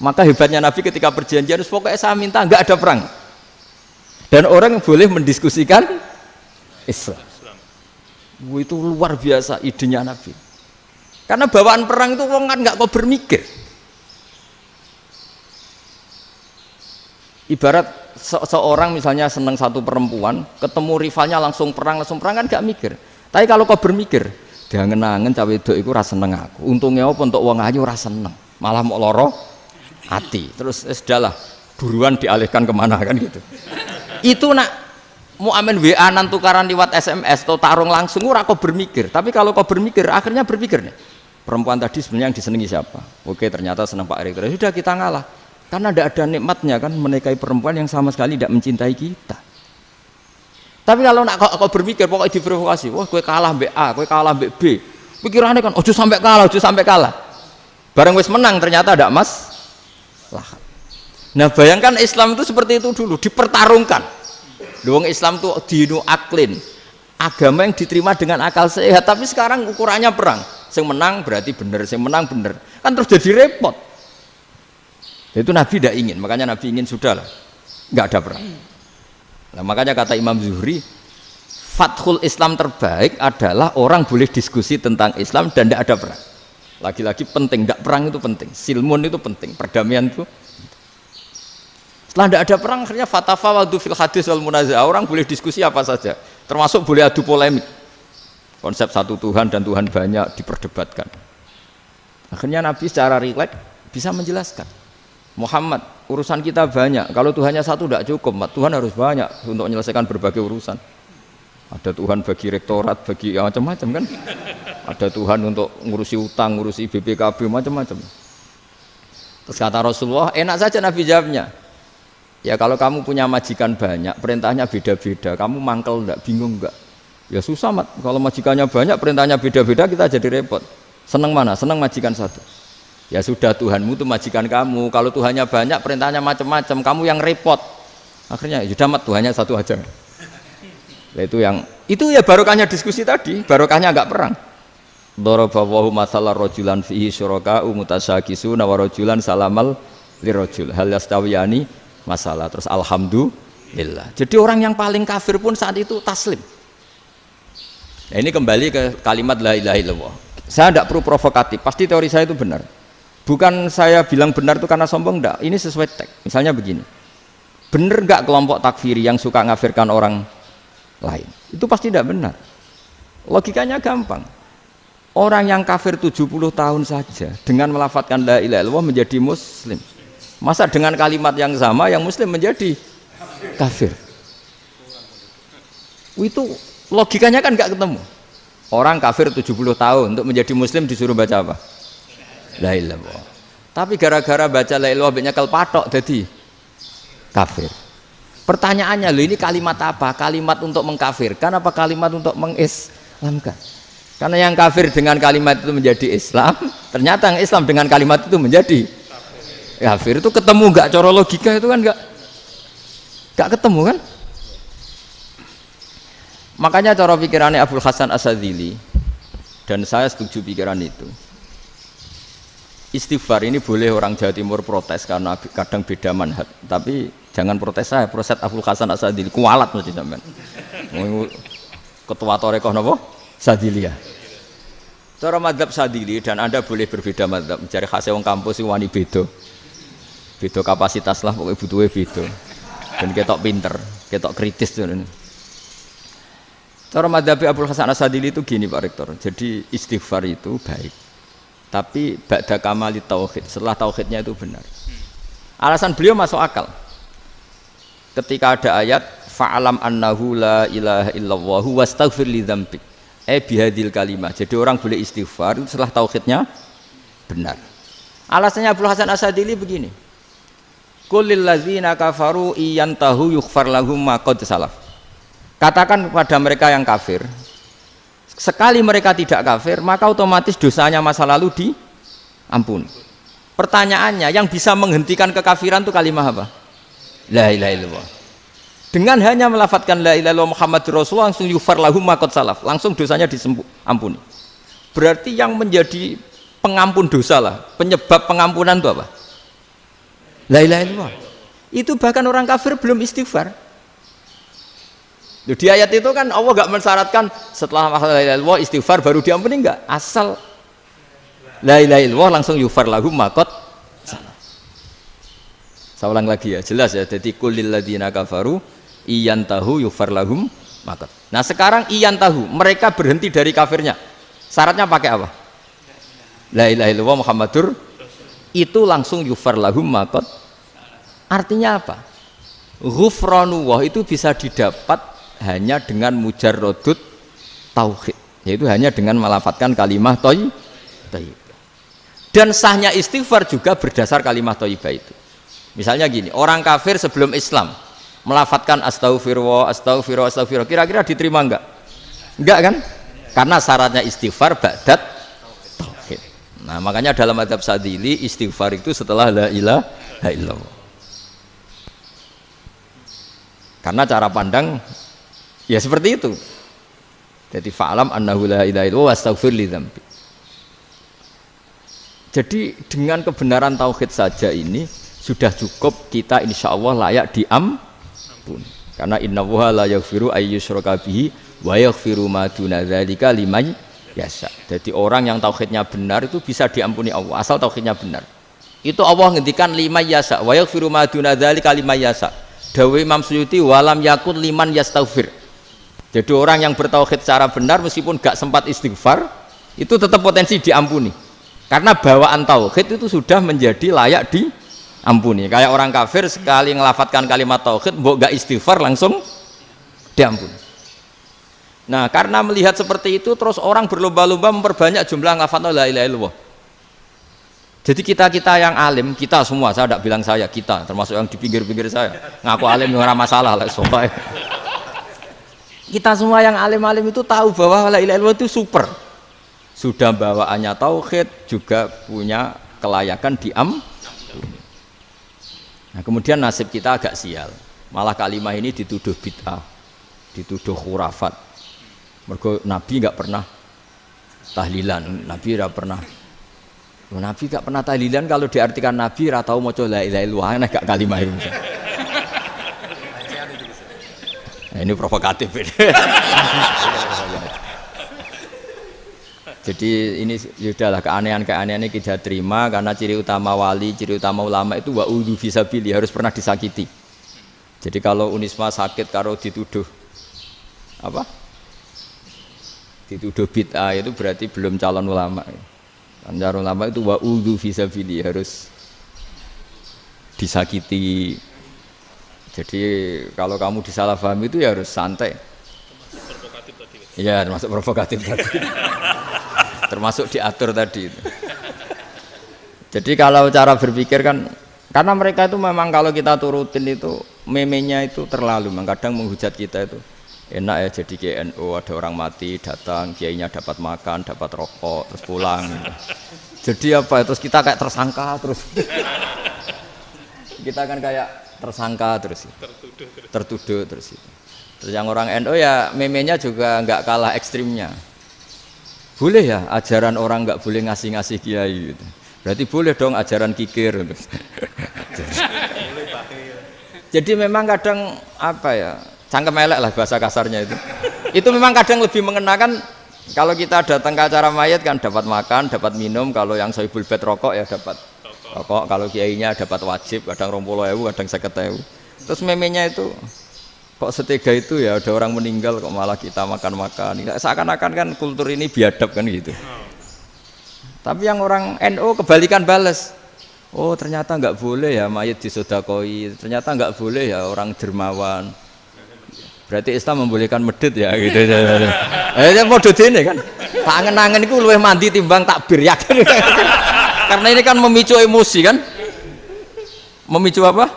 Maka hebatnya Nabi ketika perjanjian, pokoknya saya minta nggak ada perang. Dan orang boleh mendiskusikan Islam. Itu luar biasa idenya Nabi. Karena bawaan perang itu orang kan nggak kober mikir. Ibarat seorang misalnya senang satu perempuan, ketemu rivalnya langsung perang kan nggak mikir. Tapi kalau kau bermikir, diangen-angen cawe wedok iku ora seneng aku. Untungnya apa untuk wong ayu ora seneng, malah mau loro hati. Terus sudahlah, buruan dialihkan kemana kan gitu. Itu nak mau amen WA-an tukaran lewat SMS atau tarung langsung ora kau bermikir. Tapi kalau kau bermikir, akhirnya berpikir nih. Perempuan tadi sebenarnya yang disenangi siapa? Oke, ternyata senang Pak Erik. Sudah kita ngalah. Karena tidak ada nikmatnya kan menikahi perempuan yang sama sekali tidak mencintai kita. Tapi kalau nak kau berpikir pokoknya diprovokasi, wah kue kalah mbak A, kue kalah mbak B, pikirannya kan, ojo sampai kalah. Bareng wis menang ternyata ada lah. Nah bayangkan Islam itu seperti itu dulu, dipertarungkan. Luang Islam itu dinu aklin, agama yang diterima dengan akal sehat. Tapi sekarang ukurannya perang, yang menang berarti benar, yang menang benar, kan terus jadi repot. Itu Nabi tidak ingin, makanya Nabi ingin sudahlah, nggak ada perang. Nah, makanya kata Imam Zuhri, fathul Islam terbaik adalah orang boleh diskusi tentang Islam dan tidak ada perang. Lagi-lagi penting, tidak perang itu penting, silmun itu penting, perdamaian itu. Setelah tidak ada perang, akhirnya fatafawadu fil hadis wal munazah, orang boleh diskusi apa saja, termasuk boleh adu polemik. Konsep satu Tuhan dan Tuhan banyak diperdebatkan. Akhirnya Nabi secara rileks bisa menjelaskan. Muhammad, urusan kita banyak. Kalau Tuhannya satu tidak cukup, Tuhan harus banyak untuk menyelesaikan berbagai urusan. Ada Tuhan bagi rektorat, bagi macam-macam kan. Ada Tuhan untuk ngurusi utang, ngurusi BPKB, macam-macam. Terus kata Rasulullah, enak saja Nabi jawabnya. Ya kalau kamu punya majikan banyak, perintahnya beda-beda, kamu mangkel enggak, bingung enggak? Ya susah, Mat. Kalau majikannya banyak, perintahnya beda-beda, kita jadi repot. Senang mana? Senang majikan satu. Ya sudah, Tuhanmu itu majikan kamu. Kalau Tuhannya banyak, perintahnya macam-macam, kamu yang repot. Akhirnya ya sudah, Mat, Tuhannya satu aja. Nah, itu ya barokahnya diskusi tadi, barokahnya enggak perang. Daraballahu mathalan rajulan fihi syuraka'u mutasyakisuna wa rajulan salamal lirajul hal yastawiyani masalah. Terus alhamdulillah. Jadi orang yang paling kafir pun saat itu taslim. Nah, ini kembali ke kalimat la ilaha illallah. Saya tidak perlu provokatif, pasti teori saya itu benar. Bukan saya bilang benar itu karena sombong, enggak. Ini sesuai teks. Misalnya begini, benar enggak kelompok takfiri yang suka ngafirkan orang lain? Itu pasti tidak benar. Logikanya gampang. Orang yang kafir 70 tahun saja dengan melafadzkan la ilaha illallah menjadi muslim. Masa dengan kalimat yang sama yang muslim menjadi kafir? Itu logikanya kan enggak ketemu. Orang kafir 70 tahun untuk menjadi muslim disuruh baca apa? La ilaha illallah. Tapi gara-gara baca la ilaha illallah nyekel patok jadi kafir. Pertanyaannya, loh ini kalimat apa? Kalimat untuk mengkafirkan apa kalimat untuk mengislamkan? Karena yang kafir dengan kalimat itu menjadi Islam, ternyata yang Islam dengan kalimat itu menjadi kafir. Itu ketemu nggak? Cara logika itu kan nggak ketemu kan? Makanya cara pikirannya Abul Hasan Asyadzili, dan saya setuju pikiran itu. Istighfar ini boleh orang Jawa Timur protes karena kadang beda manhaj, tapi jangan protes saya, protes Abul Hasan Asyadzili, kualat mesti sampean. Ketua Torekoh napa? Sadziliyah. Cara madzhab Sadzili, dan Anda boleh berbeda madzhab, mencari khasnya wong kampus sing wani beda. Beda kapasitas lah, pokoknya butuhnya beda. Dan ketok pinter, ketok kritis tuh. Cara madzhab Abul Hasan Asyadzili itu gini Pak Rektor. Jadi istighfar itu baik. Tapi ba'da kamali tauhid, setelah tauhidnya itu benar. Alasan beliau masuk akal. Ketika ada ayat fa'alam annahu la ilaha illallah wastaghfir li dzambik. Bihadil kalimah. Jadi orang boleh istighfar itu setelah tauhidnya benar. Alasannya Abul Hasan Asyadzili begini. Qul lil ladzina kafaru iyantahu yughfar lahum ma qad salaf. Katakan kepada mereka yang kafir, sekali mereka tidak kafir, maka otomatis dosanya masa lalu diampuni. Pertanyaannya, yang bisa menghentikan kekafiran itu kalimat apa? La ilaha illallah. Dengan hanya melafadzkan la ilaha illallah Muhammadur Rasulullah, langsung yughfar lahum ma qad salaf, langsung dosanya diampuni. Berarti yang menjadi pengampun dosa lah, penyebab pengampunan itu apa? La ilaha illallah. Itu bahkan orang kafir belum istighfar. Di ayat itu kan Allah enggak mensyaratkan setelah la ilaha illallah istighfar baru diampuni, enggak. Asal la ilaha illallah langsung yughfar lahum ma qad salaf. Saya ulang lagi ya, jelas ya. Jadi kulil ladzina kafaru iyantahu yughfar lahum ma qad. Nah, sekarang iyantahu, mereka berhenti dari kafirnya. Syaratnya pakai apa? La ilaha illallah Muhammadur, itu langsung yughfar lahum ma qad. Artinya apa? Ghufranullah itu bisa didapat hanya dengan mujarrodut tauhid, yaitu hanya dengan melafadzkan kalimat thayyibah. Dan sahnya istighfar juga berdasar kalimat thayyibah itu. Misalnya gini, orang kafir sebelum Islam melafadzkan astaghfirullah, astaghfirullah, astaghfirullah, kira-kira diterima enggak? Enggak kan? Karena syaratnya istighfar ba'dat tauhid. Nah, makanya dalam madzhab Sadzili istighfar itu setelah la ilaha illallah. Karena cara pandang ya seperti itu. Jadi fa'alam annahu la ilaha illallah wastaghfir li dzambi. Jadi dengan kebenaran tauhid saja ini sudah cukup kita insya Allah layak diampuni. Karena innallaha la yaghfiru ayyusyraka bihi wa yaghfiru ma duna dzalika liman yasha. Jadi orang yang tauhidnya benar itu bisa diampuni Allah asal tauhidnya benar. Itu Allah ngendikan liman yasha wa yaghfiru ma duna dzalika liman yasha. Dawe Imam Suyuti walam yakun liman yastaghfir. Jadi orang yang bertauhid secara benar meskipun gak sempat istighfar itu tetap potensi diampuni. Karena bawaan tauhid itu sudah menjadi layak diampuni. Kayak orang kafir sekali ngelafatkan kalimat tauhid mbok gak istighfar langsung diampuni. Nah, karena melihat seperti itu terus orang berlomba-lomba memperbanyak jumlah ngelafatkan la ilaha illallah. Jadi kita yang alim, kita semua, saya tidak bilang saya, kita termasuk yang di pinggir-pinggir saya ngaku alim nggak masalah lah soalnya. Kita semua yang alim-alim itu tahu bahwa la ilaha illallah itu super. Sudah bawaannya tauhid, juga punya kelayakan diampuni. Nah, kemudian nasib kita agak sial. Malah kalimat ini dituduh bid'ah, dituduh khurafat. Mergo Nabi enggak pernah tahlilan, Nabi enggak pernah. Nabi enggak pernah tahlilan, kalau diartikan Nabi ora tau maca la ilaha illallah, nek gak kalimat itu. Nah, ini provokatif ini. Jadi ini sudahlah keanehan-keanehan ini kita terima karena ciri utama wali, ciri utama ulama itu wa'udhu fisabili, harus pernah disakiti. Jadi kalau Unisma sakit kalau dituduh apa? Dituduh bid'ah itu berarti belum calon ulama. Calon ulama itu wa'udhu fisabili, harus disakiti. Jadi kalau kamu disalahpahami itu ya harus santai. Iya, termasuk provokatif tadi. Termasuk diatur tadi. Jadi kalau cara berpikir kan, karena mereka itu memang kalau kita turutin itu memenya itu terlalu, kadang menghujat kita itu. enak ya jadi KNU, ada orang mati datang, kiainya dapat makan, dapat rokok, terus pulang. Jadi apa? Terus kita kayak tersangka terus. Kita kan kayak tersangka terus. Tertuduh terus itu. Terus yang orang NU ya memenya juga nggak kalah ekstrimnya. Boleh ya ajaran orang nggak boleh ngasih kiai gitu. Berarti boleh dong ajaran kikir. Jadi memang kadang apa ya, cangkem elek lah bahasa kasarnya itu. Itu memang kadang lebih mengenakan kalau kita datang ke acara mayat kan dapat makan, dapat minum. Kalau yang sohibul bed rokok ya dapat rokok. Kalau kiainya dapat wajib, kadang 20.000, kadang 50.000. Terus memenya itu kok setega itu ya, ada orang meninggal kok malah kita makan-makan. Seakan-akan kan kultur ini biadab kan gitu. Tapi yang orang NU kebalikan bales. Oh ternyata nggak boleh ya mayit disodakoi, ternyata nggak boleh ya orang dermawan. Berarti Islam membolehkan medit ya gitu. Mau ini kan. Tak angen-angen itu luwih mandi timbang takbir ya kan. Karena ini kan memicu emosi kan. Memicu apa?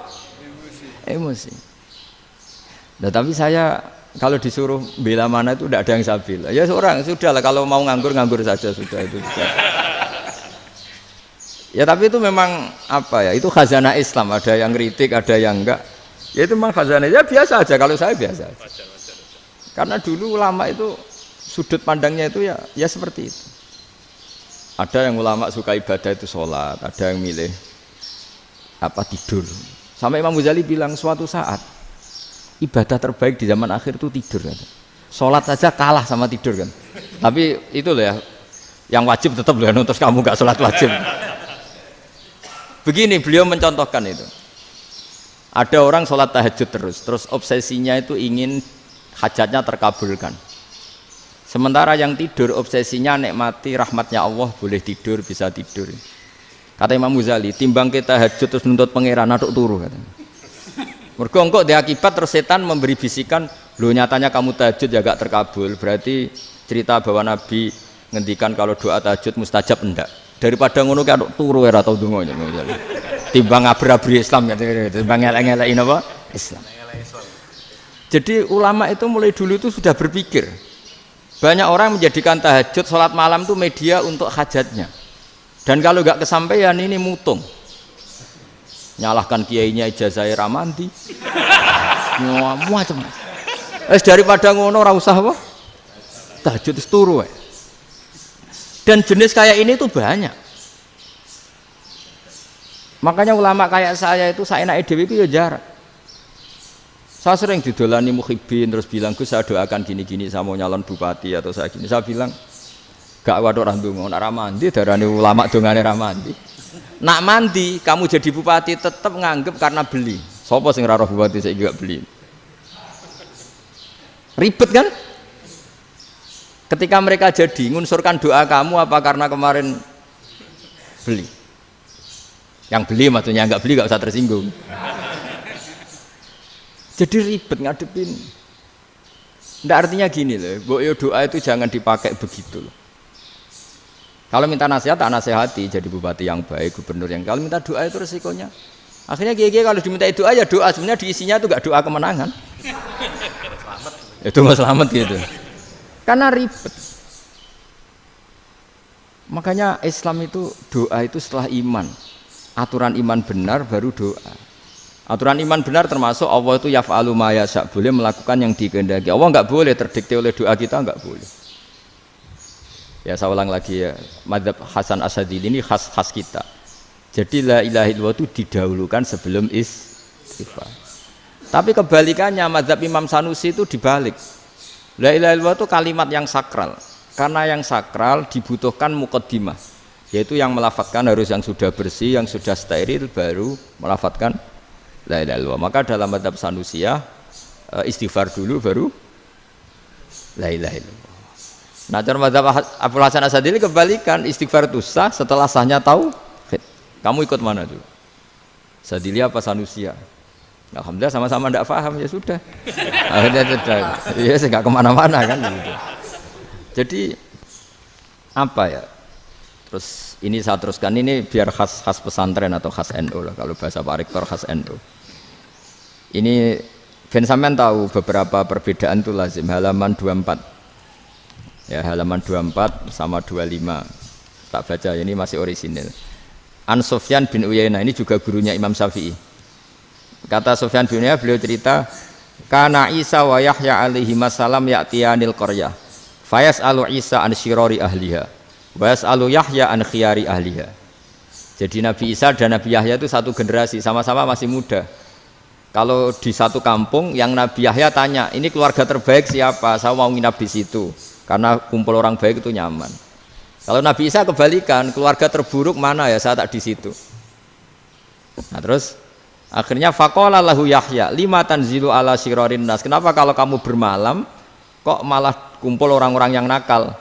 Emosi. Nah tapi saya kalau disuruh bela mana itu tidak ada yang saya bela. Ya seorang sudah lah, kalau mau nganggur saja sudah itu. Ya tapi itu memang apa ya, itu khazanah Islam, ada yang kritik, ada yang enggak. Ya itu memang khazanah, ya biasa aja, kalau saya biasa aja. Karena dulu ulama itu sudut pandangnya itu ya seperti itu. Ada yang ulama suka ibadah itu sholat, ada yang milih apa tidur. Sampai Imam Ghazali bilang suatu saat ibadah terbaik di zaman akhir itu tidur kan. Sholat saja kalah sama tidur kan. Tapi itu loh ya, yang wajib tetap loh, terus kamu gak sholat wajib. Begini beliau mencontohkan itu. Ada orang sholat tahajud terus obsesinya itu ingin hajatnya terkabulkan. Sementara yang tidur obsesinya nikmati rahmatnya Allah, boleh tidur, bisa tidur. Kata Imam Ghazali, timbang kita tahajud terus nuntut pangeran aduk turu katanya. Mergo engko dia akibat terus setan memberi bisikan, "Loh nyatanya kamu tahajud ya gak terkabul." Berarti cerita bahwa Nabi ngendikan kalau doa tahajud mustajab enggak. Daripada ngono ki aduk turu ora tau ndonga. Timbang ngabri-abri Islam timbang ngelek-ngelekin apa? Islam. Jadi ulama itu mulai dulu itu sudah berpikir. Banyak orang menjadikan tahajud, sholat malam itu media untuk hajatnya. Dan kalau nggak kesampaian ini mutung. Nyalahkan kiainya ijazah ramandi. Macam. Daripada ngono ora usah apa? Tahajud wis turu wae. Dan jenis kayak ini tuh banyak. Makanya ulama kayak saya itu saenake dhewe itu ya jarak. Saya sering didolani muhibbin terus bilang, "Gus saya doakan gini-gini, saya mau nyalon bupati atau saya gini." Saya bilang, "Gak waduh orang ndonga, nek ra mandi darane ulama dongane ra mandi." Nak mandi kamu jadi bupati tetap nganggep karena beli. Sopo sing ra roh bupati saiki gak beli. Ribet kan? Ketika mereka jadi ngunsurkan doa kamu apa karena kemarin beli? Yang beli maksudnya, nggak beli nggak usah tersinggung. Jadi ribet ngadepin. Nggak artinya gini loh, doa itu jangan dipakai begitu loh. Kalau minta nasihat, tak nasihati jadi bupati yang baik, gubernur yang. Kalau minta doa itu resikonya. Akhirnya kiai kalau diminta doa ya doa, sebenarnya diisinya itu nggak doa kemenangan. Itu nggak selamat gitu. Karena ribet. Makanya Islam itu doa itu setelah iman. Aturan iman benar baru doa. Aturan iman benar termasuk Allah itu yaf'alu ma yasha, boleh melakukan yang dikehendaki. Allah enggak boleh terdikte oleh doa kita, enggak boleh. Ya saya ulang lagi ya, madzhab Hasan Asyadzili ini khas kita. Jadi la ilaha illallah itu didahulukan sebelum istighfar. Tapi kebalikannya madzhab Imam Sanusi itu dibalik. La ilaha illallah itu kalimat yang sakral. Karena yang sakral dibutuhkan muqaddimah, yaitu yang melafadzkan harus yang sudah bersih, yang sudah steril baru melafadzkan la ilaha illallah. Maka dalam madzhab Sanusiyah istighfar dulu baru la ilaha illallah. Nah, dalam madzhab Abul Hasan Asyadzili kebalikan, istighfar itu sah setelah sahnya tauhid. Kamu ikut mana tuh? Asyadzili apa Sanusiyah? Alhamdulillah sama-sama tidak paham, ya sudah. Akhirnya sudah, ya nggak kemana-mana kan gitu. Jadi apa ya? Terus ini saya teruskan, ini biar khas pesantren atau khas NU lah, kalau bahasa Pak Rektor khas NU. Ini Ben sampean tahu beberapa perbedaan itu lazim. Halaman 24. Ya, halaman 24 sama 25. Tak baca, ini masih orisinil. An Sufyan bin Uyainah, ini juga gurunya Imam Syafi'i. Kata Sufyan bin Uyainah, beliau cerita, kana Isa wa Yahya alaihi salam ya'tiyanil qaryah. Fayas'alu Isa an syirari ahliha. Wa yas'alu Yahya an khiyari ahliha. Jadi Nabi Isa dan Nabi Yahya itu satu generasi, sama-sama masih muda. Kalau di satu kampung yang Nabi Yahya tanya, ini keluarga terbaik siapa? Saya mau nginap di situ. Karena kumpul orang baik itu nyaman. Kalau Nabi Isa kebalikan, keluarga terburuk mana ya? Saya tak di situ. Nah terus akhirnya faqala lahu Yahya, lima tanzilu ala syirarin nas. Kenapa kalau kamu bermalam kok malah kumpul orang-orang yang nakal?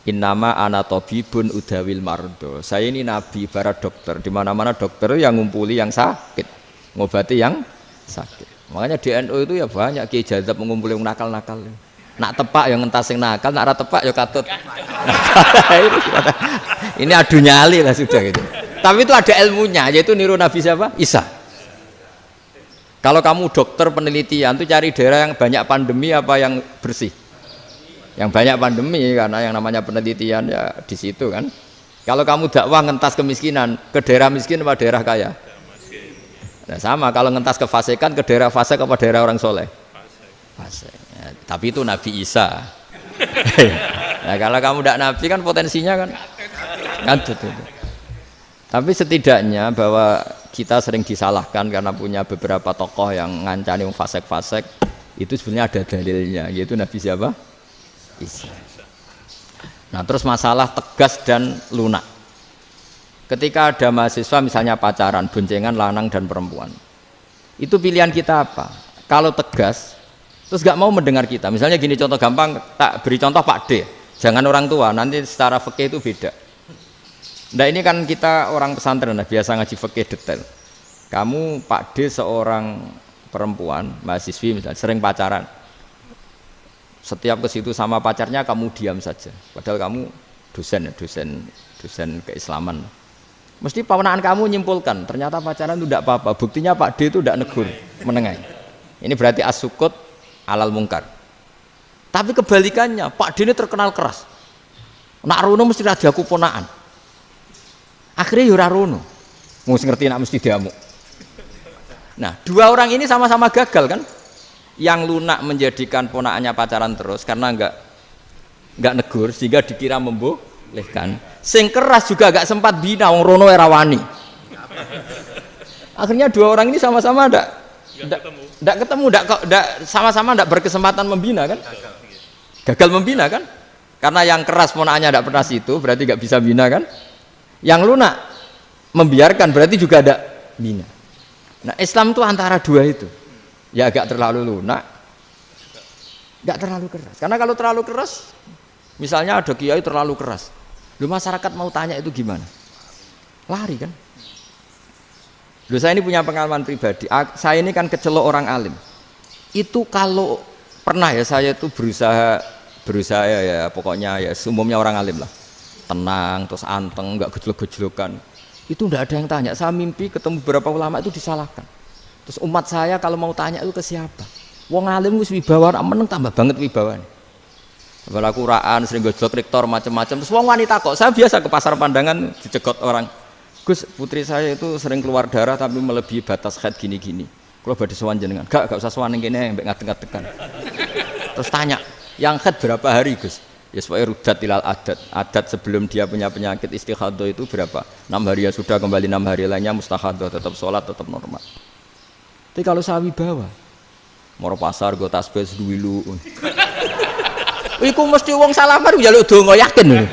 Innama ana tabibun udawil mardo. Saya ini nabi, barat dokter. Di mana-mana dokter yang ngumpuli yang sakit, ngobati yang sakit. Makanya di NU itu ya banyak kiai jazab mengumpuli yang nakal-nakal. Nak tepak yang ngentas yang nakal, nak ora tepak ya katut. Ini adu nyali lah sudah gitu. Tapi itu ada ilmunya, yaitu niru Nabi siapa? Isa. Kalau kamu dokter penelitian tuh cari daerah yang banyak pandemi apa yang bersih? Yang banyak pandemi, karena yang namanya penelitian ya di situ kan. Kalau kamu dakwah ngentas kemiskinan, ke daerah miskin apa daerah kaya? Nah, sama kalau ngentas kefasikan, ke daerah fasik apa daerah orang soleh? Fasik. Ya, tapi itu Nabi Isa. Nah, kalau kamu tidak Nabi kan potensinya kan itu. Tapi setidaknya bahwa kita sering disalahkan karena punya beberapa tokoh yang ngancani fasik-fasik, itu sebenarnya ada dalilnya, yaitu Nabi siapa? Isa. Nah terus masalah tegas dan lunak. Ketika ada mahasiswa misalnya pacaran, boncengan lanang dan perempuan, itu pilihan kita apa? Kalau tegas, terus gak mau mendengar kita. Misalnya gini contoh gampang, tak beri contoh Pak D. Jangan orang tua, nanti secara fikih itu beda. Nah ini kan kita orang pesantren, nah, biasa ngaji fikih detail. Kamu Pak D seorang perempuan, mahasiswi misalnya, sering pacaran. Setiap ke situ sama pacarnya kamu diam saja. Padahal kamu dosen keislaman. Mesti pawanaan kamu nyimpulkan, ternyata pacaran itu tidak apa-apa. Buktinya Pak D itu tidak negur, menengahi. Ini berarti as-sukut alal mungkar. Tapi kebalikannya, Pak D ini terkenal keras. Nak rono mesti ada aku ponaan. Akhirnya yura rono. Mesti ngerti nak mesti diamuk. Nah, dua orang ini sama-sama gagal kan? Yang lunak menjadikan ponaannya pacaran terus karena enggak negur sehingga dikira membolehkan. Sing keras juga enggak sempat bina wong rono era wani. Akhirnya dua orang ini sama-sama enggak ketemu, sama-sama enggak berkesempatan membina kan? Gagal membina kan? Karena yang keras ponaannya enggak pernah situ, berarti enggak bisa bina kan? Yang lunak membiarkan berarti juga ada bina. Nah, Islam itu antara dua itu. Ya agak terlalu lunak, enggak terlalu keras. Karena kalau terlalu keras, misalnya ada kiai terlalu keras, lu masyarakat mau tanya itu gimana? Lari kan? Lu saya ini punya pengalaman pribadi. Saya ini kan kecelok orang alim. Itu kalau pernah ya saya itu berusaha ya pokoknya ya umumnya orang alim lah, tenang terus anteng, enggak gejlok-gejlokan. Itu enggak ada yang tanya. Saya mimpi ketemu beberapa ulama itu disalahkan. Terus umat saya kalau mau tanya itu ke siapa? Wong alim wis wibawa, meneng tambah banget wibawane. Kalau Quran sering gojlok rektor macam-macam. Terus wong wanita kok, saya biasa ke pasar pandangan dicegot orang. Gus, putri saya itu sering keluar darah tapi melebihi batas haid gini-gini. Kalau badhe sowan jenengan, gak usah sowan ning kene mbek ngadeg-ngadegan. Terus tanya, yang haid berapa hari, Gus? Ya supaya rudat ilal adat. Adat sebelum dia punya penyakit istighadah itu berapa? 6 hari ya sudah, kembali 6 hari lainnya mustahadah, tetap sholat, tetap normal. Tapi kalau saya wibawa, moro pasar gue tasbih seduwilu. Iku mesti wong salaman njaluk donga yakin.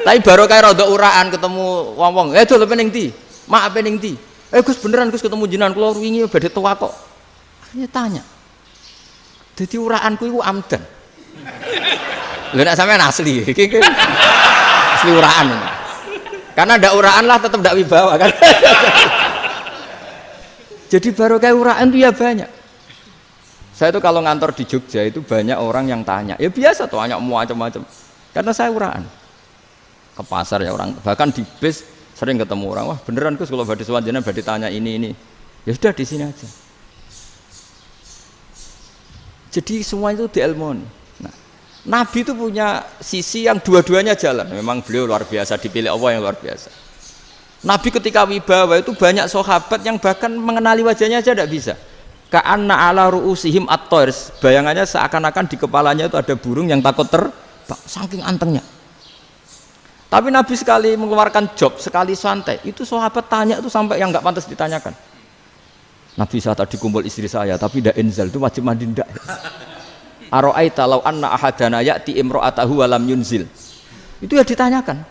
Tapi baru kayak rada uraan ketemu wong-wong, dol pening ndi? Mak pening ndi? Gus beneran Gus ketemu jenengan kula wingi badhe tuwa kok. Akhirnya tanya. Dadi uraanku iku amdan. Lha nek sampean asli, iki asli uraan. Karena ndak uraan lah tetap ndak wibawa kan. Jadi baru kayak uraan itu ya banyak. Saya itu kalau ngantor di Jogja itu banyak orang yang tanya. Ya biasa tuh, banyak macam-macam. Karena saya uraan. Ke pasar ya orang, bahkan di bis sering ketemu orang. Wah beneran Gus kalau badhe sowan jenengan badhe tanya ini. Ya sudah di sini aja. Jadi semua itu diilmoni. Nah, Nabi itu punya sisi yang dua-duanya jalan. Memang beliau luar biasa, dipilih Allah yang luar biasa. Nabi ketika wibawa itu banyak sahabat yang bahkan mengenali wajahnya aja tidak bisa. Ka'anna ala ru'usihim at-toir. Bayangannya seakan-akan di kepalanya itu ada burung yang takut terbang. Saking antengnya. Tapi Nabi sekali mengeluarkan job, sekali santai, itu sahabat tanya itu sampai yang nggak pantas ditanyakan. Nabi saat tadi kumpul istri saya, tapi tidak inzal itu wajib mandi ndak. Aro'aita law anna ahadana ya'ti imro'atahu walam yunzil. Itu ya ditanyakan.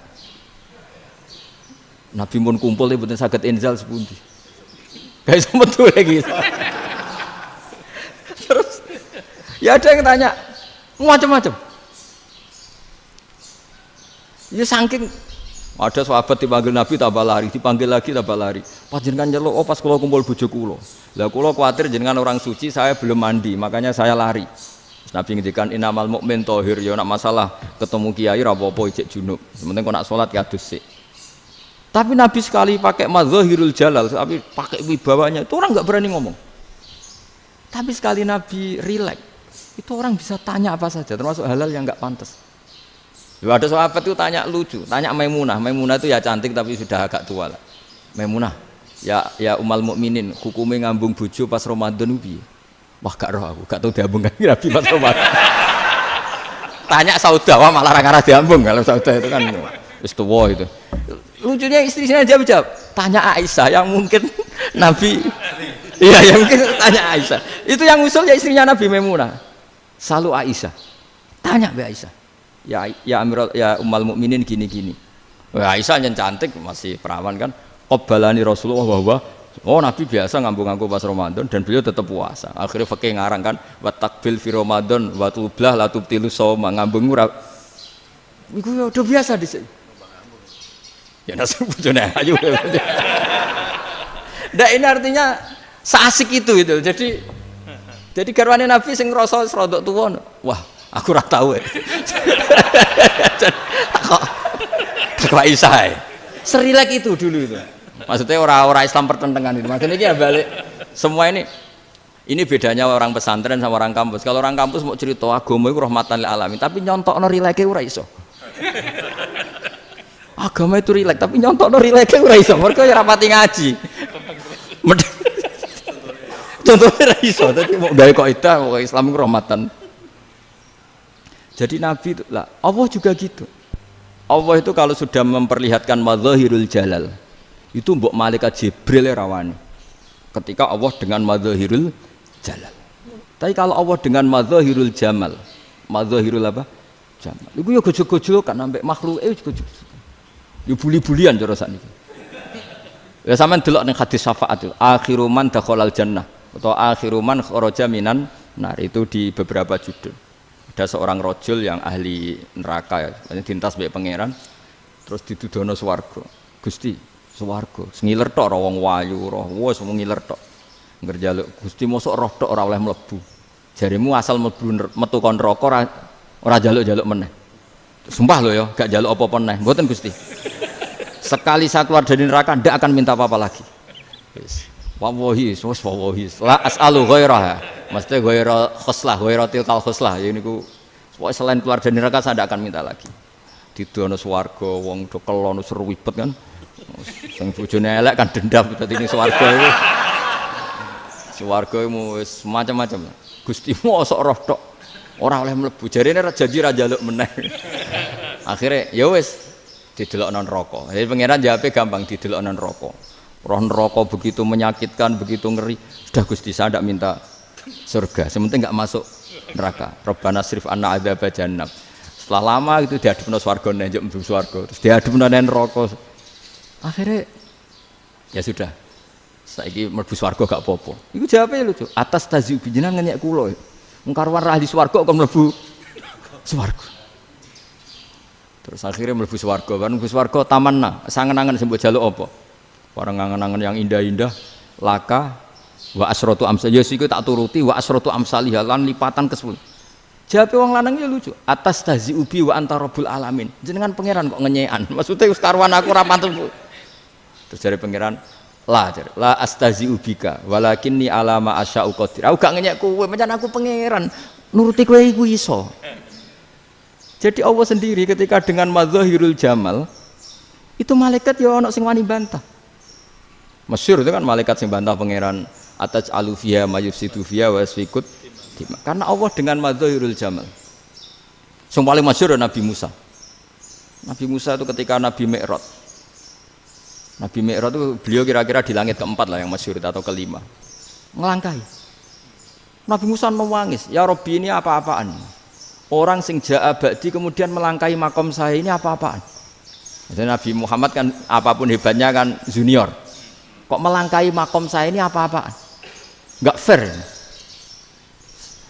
Nabi pun kumpul itu betul sakit inzal sepundi. Kayak betul lagi. Terus ya ada yang tanya macam-macam. Ya saking ada sahabat dipanggil Nabi tambah lari, dipanggil lagi tambah lari. Panjenengan nyeluk, oh pas kula kumpul bojo kula. Lah kula kuwatir jenengan orang suci, saya belum mandi, makanya saya lari. Nabi ngendikan innamal mukmin thahir, ya nak masalah ketemu kiai ra apa-apa ijek junub. Penting kok nak salat ya adus sik. Tapi Nabi sekali pakai mazahirul jalal, tapi pakai wibawanya, itu orang nggak berani ngomong. Tapi sekali Nabi rileks, itu orang bisa tanya apa saja, termasuk halal yang nggak pantas. Loh, ada sahabat itu tanya lucu, tanya Maimunah. Maimunah itu ya cantik tapi sudah agak tua lah. Maimunah, ya umal mukminin, hukumnya ngambung bojo pas Ramadan piye? Wah gak roh aku, gak tahu diambung kan Nabi pas Ramadan. Tanya Saudah, malah ra diambung kalau Saudah itu kan wis tuwa itu. Lucunya istrinya jawab, tanya Aisyah yang mungkin Nabi, iya yang mungkin tanya Aisyah. Itu yang usul ya istrinya Nabi Maimunah. Selalu Aisyah, tanya be Aisyah. Ya Amirul ya umal mukminin gini-gini. Aisyah yang cantik masih perawan kan. Qabbalani Rasulullah bahwa oh Nabi biasa ngambung-ngambung pas Ramadan dan beliau tetap puasa. Akhirnya fakih ngarang kan wa takbil fi Ramadan wa tublah la tubtilu shauma ngambung ora. Iku udah biasa di sini. Ya nasi bojone ayu. Ndak ini artinya seasik itu. Jadi garwane Nabi sing ngrasa rodok tuwa. Wah, aku ora tahu ya. Kok Aisyah. Serilek itu dulu itu. Maksudnya orang Islam pertentangan itu. Maksudnya ini ya balik semua ini bedanya orang pesantren sama orang kampus. Kalau orang kampus mau cerita agama itu rahmatan lil alamin, tapi nyontokno rileke ora iso. Agama itu rilek, tapi nyontokno rileke ora iso. Mergo ya rapati ngaji. Contohnya ora iso, dadi mau gawe kaidah kok Islam itu rahmatan. Jadi Nabi itu lah, Allah juga gitu. Allah itu kalau sudah memperlihatkan madzahirul jalal, itu mbok malaikat Jibril rawani. Ketika Allah dengan madzahirul jalal. Tapi kalau Allah dengan madzahirul jamal, madzahirul apa? Jamal. Iku yo gojol-gojol kan sampai makhluke gojol. Yo buli-bulian cara sakniki. Ya sampean delok ning hadis syafaat itu, akhiru man dakhalal jannah atau akhiru man kharaja minan nar itu di beberapa judul. Ada seorang rojul yang ahli neraka ya, dintas mbek pangeran terus ditudono swarga. Gusti, swarga, ngiler tok ora wong wayu, roh wis ngiler tok. Ngerjaluk Gusti mosok roh tok ora oleh mlebu. Jarimu asal mlebu metu kon neraka ora jaluk-jaluk meneh. Sumpah lho ya, gak jaluk apa-apa meneh. Mboten Gusti. Sekali saya keluar dari neraka ndak akan minta apa-apa lagi. Wis. Wallahi, wallahi. La as'alu ghairah. Mesti ghairah khoslah, ghairah tilkal khoslah. Ya niku selain keluar dari neraka saya ndak akan minta lagi. Didono swarga wong do kelon seruwibet kan. Sing bojone elek kan dendam dadi ning swarga iku. Swarga iku wis macam-macam. Gusti mosok roh tok ora oleh mlebu. Jarene janji ra njaluk meneh. Akhire ya wis didelokno neraka. Jadi pangeran jawabe gampang didelokno neraka. Roh neraka begitu menyakitkan, begitu ngeri. Sudah Gusti saya tidak minta surga, sementing nggak masuk neraka. Rabbana srif anna adzaba jahannam. Setelah lama itu diadepno swarga njuk mlebu swarga, terus diadepno neraka. Akhirnya ya sudah. Saiki mlebu swarga gak apa-apa. Iku jawabe lucu. Atas taziu jenengan ngenyek kula. Wong karuan ra di swarga kok mlebu swarga. Terus akhirnya mlebu swarga, kan mlebu swarga tamanna, sangen-angen sing mbok jaluk apa? Orang ngangen-ngangen yang indah-indah laka wa asratu amsal ya siku tak turuti wa asratu amsalih lan lipatan ke-10. Jawabe wong lanang ya lucu. Atas tazi ubi wa anta rabbul alamin. Jenengan pangeran kok ngenyekan. Maksudnya wis karuan aku ora pantes. Terus jare pangeran la astazi'u bika walakinni ala ma asya'u qadir. Aku gak ngenyek kowe, pancen aku pangeran. Nuruti kowe iku iso. Jadi Allah sendiri ketika dengan madzahirul jamal itu malaikat ya ono sing wani bantah. Masyhur itu kan malaikat sing bantah pangeran ataj alufiya mayufsidu fiya wa yasfikut. Karena Allah dengan madzahirul jamal. Sing paling masyhur Nabi Musa. Nabi Musa itu ketika Nabi Mi'raj. Nabi Mi'raj itu beliau kira-kira di langit keempat lah yang masyhur atau kelima. Ngelangkai. Nabi Musa nangis, "Ya Rabbi, ini apa-apaan? Orang sing ja'a ba'di kemudian melangkai makom saya ini apa-apaan?" Jadi Nabi Muhammad kan apapun hebatnya kan junior. Kok melangkai makom saya ini apa-apaan? Enggak fair.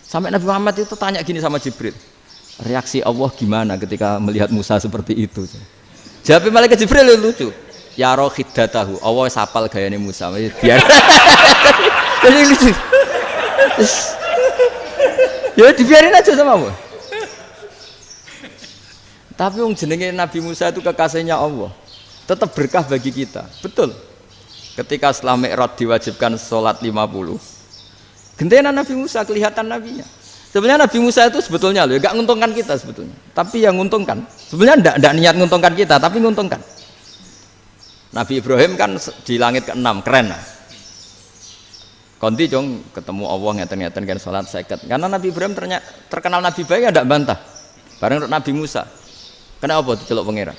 Sampai Nabi Muhammad itu tanya gini sama Jibril. Reaksi Allah gimana ketika melihat Musa seperti itu? Jawab malaikat Jibril lucu. Ya roh khiddatahu, Allah sapal gayane Musa. Biar. Jadi lucu. Ya dibiarin aja sama Allah. Tapi wong jenenge Nabi Musa itu kekasihnya Allah. Tetap berkah bagi kita. Betul. Ketika setelah Mi'raj diwajibkan sholat 50. Gentenan Nabi Musa kelihatan nabinya. Sebenarnya Nabi Musa itu sebetulnya loh, enggak nguntungkan kita sebetulnya. Tapi yang nguntungkan. Sebenarnya enggak niat nguntungkan kita, tapi nguntungkan. Nabi Ibrahim kan di langit ke-6, keren lah. Konti jong ketemu Allah ngeten-ngeten kan salat 50. Karena Nabi Ibrahim terkenal Nabi baik ya ndak bantah. Bareng Nabi Musa. Kenapa diceluk pangeran?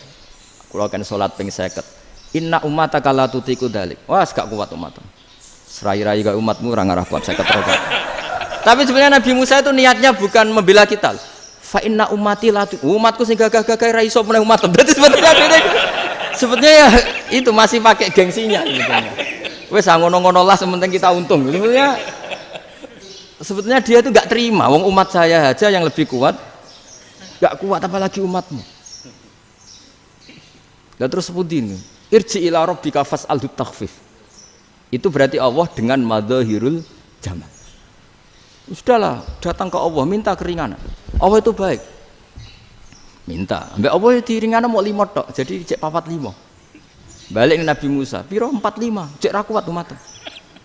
Kula kan salat ping 50. Inna ummataka la tutiku dzalik. Wah, gak kuat umatmu. Serai-rai gak umatmu ora ngarah kuat 50 rokaat. Tapi sebenarnya Nabi Musa itu niatnya bukan membela kita. Fa inna ummati la umatku sing gagah-gagah ra iso meneh umat. Berarti sebetulnya ya itu masih pakai gengsinya sebetulnya. Wes ngono-ngono lah sementing kita untung. Sebetulnya dia itu enggak terima wong umat saya aja yang lebih kuat. Enggak kuat apalagi umatmu. Lah terus sebutin irji ila rabbika fas'alhu takhfif. Itu berarti Allah dengan madzahirul jamal. Sudahlah, datang ke Allah minta keringanan. Allah itu baik. Minta. Mbak Allah itu ringan mau 5 tok, jadi cek 45. Balik Nabi Musa, piro 45, cek ra kuat umat.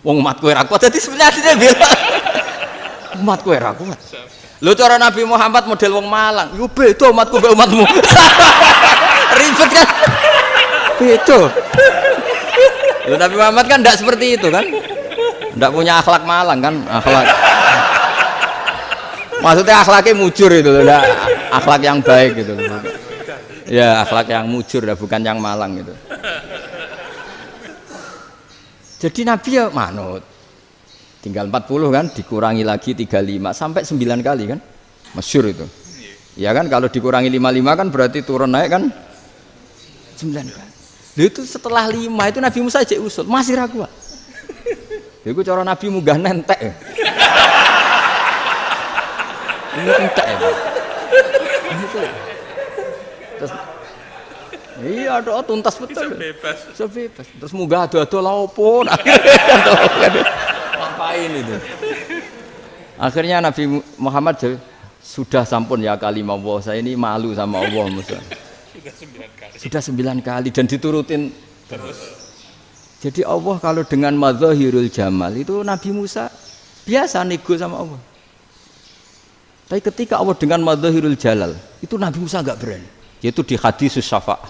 Wong umatku ora kuat, jadi sebenarnya dia bilang umatku ora kuat. Lho cara Nabi Muhammad model wong Malang, yo beda umatku mbek umatmu. Ribet kan? Beda. Lho Nabi Muhammad kan enggak seperti itu kan? Enggak punya akhlak Malang kan, akhlak. Maksudnya akhlaknya mujur itu loh, akhlak yang baik gitu. Ya akhlak yang mujur, bukan yang malang gitu. Jadi Nabi ya manut. Tinggal 40 kan, dikurangi lagi 35 sampai 9 kali kan, masyhur itu. Ya kan kalau dikurangi 55 kan berarti turun naik kan 9 kali. Itu setelah 5 itu Nabi Musa cek usul masih ragu. Itu cara Nabi munggah nentek. Ya. Ini entek ya. Terus iya doa tuntas betul. Bisa bebas. Terus munggah ado-ado lha opo. Ngapain itu? Akhirnya Nabi Muhammad sudah sampun ya kalimah Allah. Saya ini malu sama Allah Musa. Sudah 9 kali dan diturutin terus. Jadi Allah kalau dengan madzahirul jamal itu Nabi Musa biasa nego sama Allah. Tapi ketika Allah dengan madzahirul jalal itu Nabi Musa enggak berani. Yaitu di hadisus syafa'ah.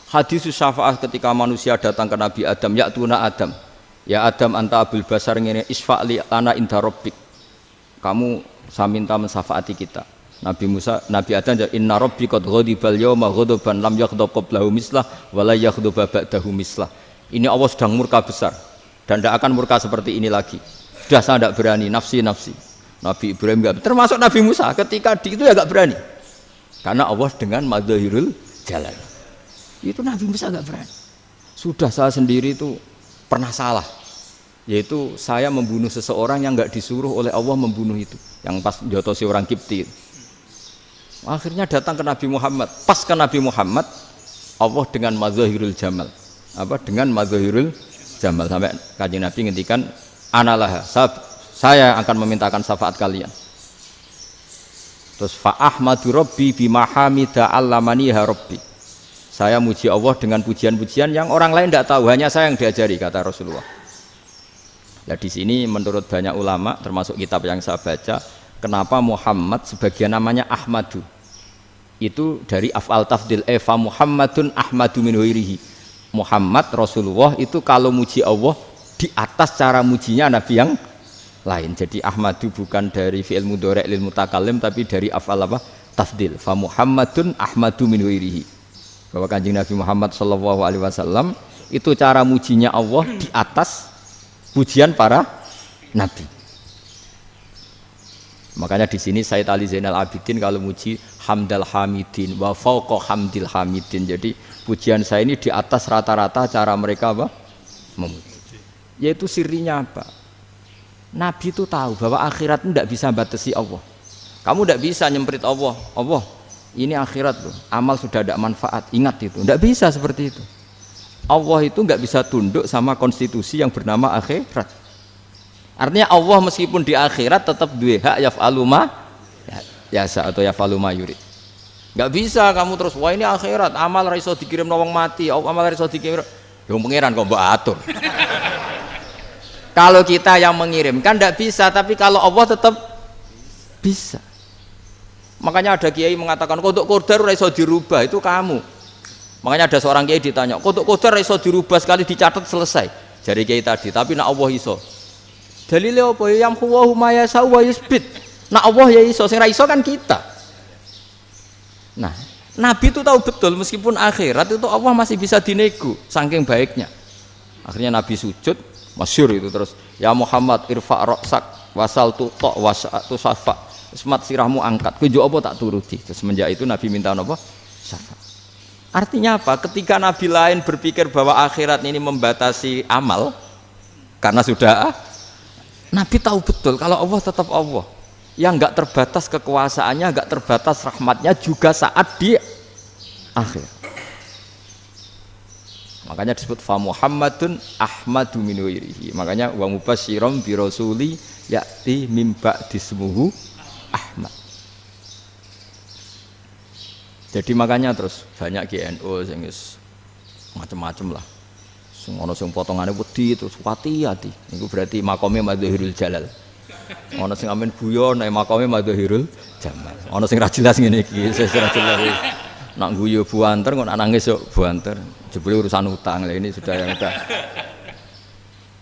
Hadisus syafa'ah ketika manusia datang ke Nabi Adam, ya tuna Adam. Ya Adam anta abul basar ngene isfa'li lana inda rabbik. Kamu saya minta mensafaati kita. Nabi Musa, Nabi Adam inna rabbi qad ghadibal yawma ghadaban lam yaghdab qablahu mislah wa la yaghdab ba'dahu mislah. Ini Allah sedang murka besar dan tidak akan murka seperti ini lagi. Sudah saya tidak berani nafsi. Nabi Ibrahim enggak, termasuk Nabi Musa ketika di itu ya enggak berani. Karena Allah dengan madzahirul jalal. Itu Nabi Musa enggak berani. Sudah saya sendiri itu pernah salah. Yaitu saya membunuh seseorang yang enggak disuruh oleh Allah membunuh itu. Yang pas jotosi orang Kipti. Akhirnya datang ke Nabi Muhammad. Pas ke Nabi Muhammad Allah dengan madzahirul jamal. Dengan madzahirul jamal sampai Kanjeng Nabi ngendikan analah saya akan memintakan syafaat kalian. Terus fa ahmadu rabbi bima hamida allamani ha rabbi. Saya muji Allah dengan pujian-pujian yang orang lain tidak tahu, hanya saya yang diajari, kata Rasulullah. Nah di sini menurut banyak ulama, termasuk kitab yang saya baca, kenapa Muhammad sebagian namanya Ahmadu? Itu dari af'al tafdil, fa Muhammadun Ahmadu min ghairihi. Muhammad Rasulullah itu kalau muji Allah di atas cara mujinya Nabi yang lain. Jadi Ahmadu bukan dari fi'il mudhari' lil mutakallim, tapi dari af'al apa? Tafdil. Fa Muhammadun Ahmadu min ghairihi. Bahwa Kanjeng Nabi Muhammad sallallahu alaihi wasallam itu cara mujinya Allah di atas pujian para nabi. Makanya di sini Sayyid Ali Zainal Abidin kalau muji hamdal hamidin wa fauqa hamdil hamidin. Jadi pujian saya ini di atas rata-rata cara mereka apa? Memuji. Yaitu sirinya apa? Nabi itu tahu bahwa akhirat tidak bisa batasi Allah. Kamu tidak bisa nyemprit Allah. Allah, ini akhirat loh, amal sudah tidak manfaat, ingat itu. Tidak bisa seperti itu. Allah itu nggak bisa tunduk sama konstitusi yang bernama akhirat. Artinya Allah meskipun di akhirat tetap duwe hak yaf'alu ma yasa atau yaf'alu ma yurid. Nggak bisa kamu terus, wah ini akhirat, amal ra iso dikirim wong mati, amal ra iso dikirim. Yo pangeran kok mbok atur. Kalau kita yang mengirimkan tidak bisa, tapi kalau Allah tetap bisa. Makanya ada kiai mengatakan kodok qadar ora iso dirubah, itu kamu. Makanya ada seorang kiai ditanya, kodok qadar ora iso dirubah, sekali dicatat selesai. Jari kiai tadi, tapi nak Allah iso. Dalile apa? Yang huwa ma yasha wa yusbit. Nak Allah ya iso, sing ra iso kan kita. Nah, Nabi itu tahu betul meskipun akhirat itu Allah masih bisa dinego, saking baiknya. Akhirnya Nabi sujud, masyhur itu terus, ya Muhammad irfa' ra'sak wasal tuqa wasa'tu safa. Semat sirahmu angkat, kujo apa tak turuti. Semenjak itu Nabi minta apa? Syafaat. Artinya apa? Ketika Nabi lain berpikir bahwa akhirat ini membatasi amal, karena sudah Nabi tahu betul kalau Allah tetap Allah, yang nggak terbatas kekuasaannya, nggak terbatas rahmatnya juga saat di akhir. Makanya disebut fa Muhammadun Ahmadu min ghairihi. Makanya wa mubasysyiran bi rasuli ya'ti mim ba'di ismuhu Ahmad. Jadi makanya terus banyak GNU sing macam-macam lah. Sing ana sing potongane wedi terus hati-hati. Iku berarti makome Madzahirul Jalal. Ana sing amen guyon nek makome Madzahirul Jamal. Ana sing ra jelas ngene iki, sing ra jelas. Nak guyu buanter kok nangis yo buanter. Jebule urusan utang. Lah ini sudah yang udah.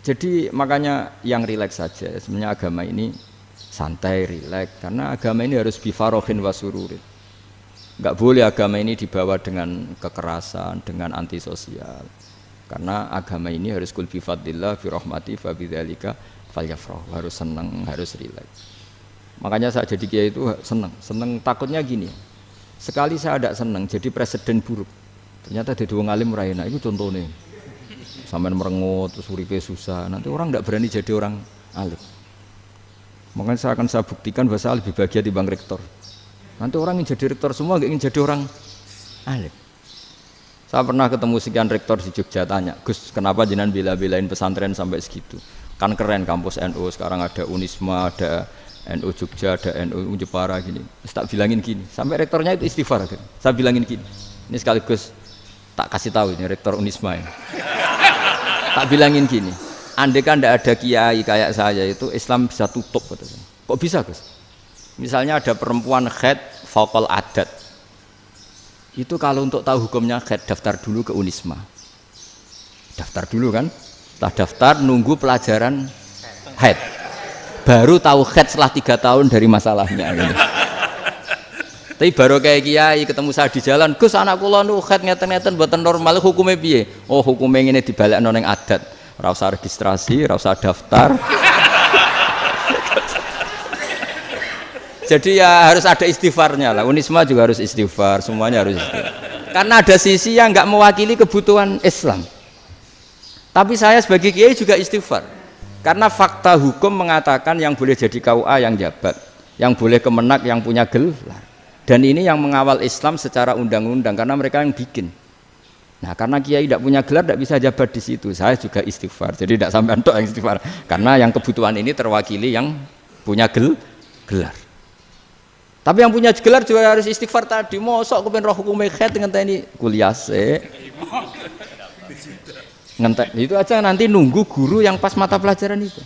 Jadi makanya yang rileks saja. Sebenarnya agama ini santai, rileks, karena agama ini harus bifarohin wasururin. Enggak boleh agama ini dibawa dengan kekerasan, dengan antisosial. Karena agama ini harus kul bifadillah fi rahmati fa bidzalika falyafrahu, harus senang, harus rileks. Makanya saya jadi kiai itu senang takutnya gini. Sekali saya tidak senang jadi presiden buruk. Ternyata jadi wong alim ora enak, itu contohnya. Sampean merengut terus uripe susah, nanti orang tidak berani jadi orang alim. Makanya saya buktikan bahwa saya lebih bahagia di bang rektor. Nanti orang ingin jadi rektor semua, nggak ingin jadi orang alim. Saya pernah ketemu sekian rektor di Jogja, tanya, Gus, kenapa jenengan bela-belain pesantren sampai segitu? Kan keren kampus NU, sekarang ada Unisma, ada NU Jogja, ada NU Jepara gini. Terus tak bilangin gini, sampai rektornya itu istighfar. Saya bilangin gini, ini sekaligus tak kasih tahu ini rektor Unisma ini. Tak bilangin gini. Andai kan tidak ada kiai kayak saya itu Islam bisa tutup. Kok bisa Gus? Misalnya ada perempuan haid faqal adat. Itu kalau untuk tahu hukumnya haid daftar dulu ke Unisma. Daftar dulu kan? Setelah daftar nunggu pelajaran haid. Baru tahu haid setelah 3 tahun dari masalahnya. Gitu. Tapi baru kayak kiai ketemu saya di jalan, Gus anak kula nu haid ngeten-ngeten mboten normal hukumnya piye? Oh hukumnya ngene dibalekno ning adat. Ora usah registrasi, ora usah daftar. Jadi ya harus ada istighfarnya lah. Unisma juga harus istighfar, semuanya harus istighfar. Karena ada sisi yang nggak mewakili kebutuhan Islam. Tapi saya sebagai kiai juga istighfar. Karena fakta hukum mengatakan yang boleh jadi KUA yang jabat, yang boleh kemenak yang punya gelar. Dan ini yang mengawal Islam secara undang-undang karena mereka yang bikin. Nah, karena kiai tidak punya gelar, tidak bisa jabat di situ. Saya juga istighfar. Jadi tidak sampai entok yang istighfar. Karena yang kebutuhan ini terwakili yang punya gelar. Tapi yang punya gelar juga harus istighfar tadi. Mosok kepen roh hukum khet ngenteni kuliah sik. Ngentek itu aja nanti nunggu guru yang pas mata pelajaran itu.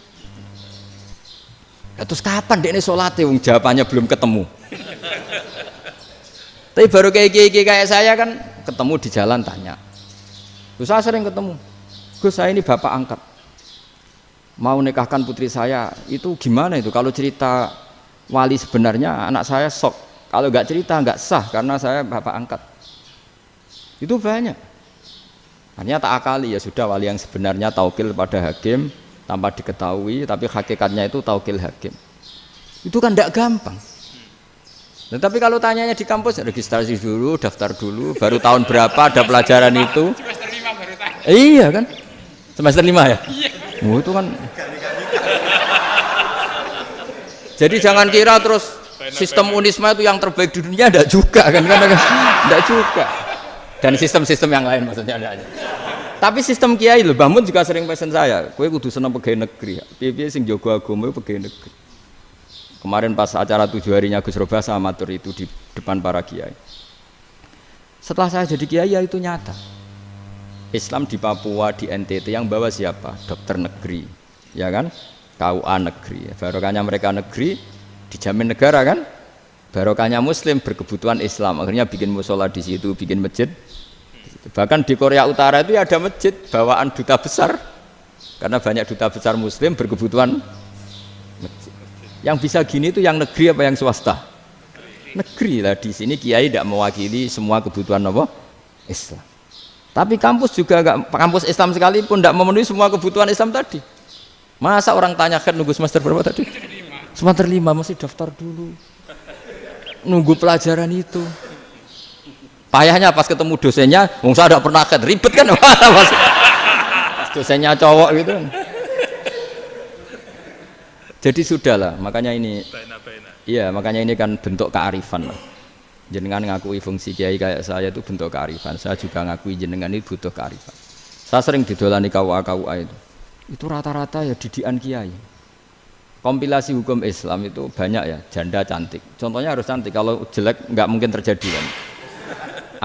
Terus kapan dekne salate wong jawabannya belum ketemu. Tapi baru kayak saya kan ketemu di jalan tanya. Terus saya sering ketemu. Gus, saya ini bapak angkat. Mau nikahkan putri saya, itu gimana itu? Kalau cerita wali sebenarnya anak saya sok. Kalau nggak cerita nggak sah karena saya bapak angkat. Itu banyak. Hanya tak akali ya sudah wali yang sebenarnya taukil pada hakim tanpa diketahui, tapi hakikatnya itu taukil hakim. Itu kan tidak gampang. Nah, tapi kalau tanyanya di kampus registrasi dulu, daftar dulu, baru tahun berapa ada pelajaran itu? Semester 5 baru tanya. Iya kan? Semester 5 ya? Iya. Oh, itu kan. Jadi jangan kira terus sistem Unisma itu yang terbaik di dunia, enggak juga kan? Enggak juga. Dan sistem-sistem yang lain maksudnya ada aja. Tapi sistem kiai lho, Mbah Mun juga sering pesen saya, kowe kudu seneng pegawai negeri. Piye-piye sing jaga agama pegawai negeri. Kemarin pas acara 7 harinya Gus Robah sama matur itu di depan para kiai. Setelah saya jadi kiai ya itu nyata. Islam di Papua, di NTT yang bawa siapa? Dokter negeri, ya kan? KUA negeri. Barokahnya mereka negeri dijamin negara kan? Barokahnya Muslim berkebutuhan Islam. Akhirnya bikin musola di situ, bikin masjid. Bahkan di Korea Utara itu ya ada masjid bawaan duta besar. Karena banyak duta besar Muslim berkebutuhan masjid. Yang bisa gini itu yang negeri apa yang swasta? Negeri lah. Di sini kiai tidak mewakili semua kebutuhan apa? Islam. Tapi kampus juga enggak, kampus Islam sekalipun tidak memenuhi semua kebutuhan Islam tadi. Masa orang tanya kan nunggu semester berapa tadi? Semester 5 masih daftar dulu. Nunggu pelajaran itu. Payahnya pas ketemu dosennya, wong saya tidak pernah ribet kan? Pas dosennya cowok gitu. Jadi sudahlah, makanya ini. Iya, makanya ini kan bentuk kearifan lah. Jenengan ngakui fungsi kiai kayak saya itu bentuk kearifan. Saya juga ngakui jenengan itu butuh kearifan. Saya sering didolani KUA itu. Itu rata-rata ya didikan kiai. Kompilasi hukum Islam itu banyak ya, janda cantik. Contohnya harus cantik, kalau jelek nggak mungkin terjadi kan.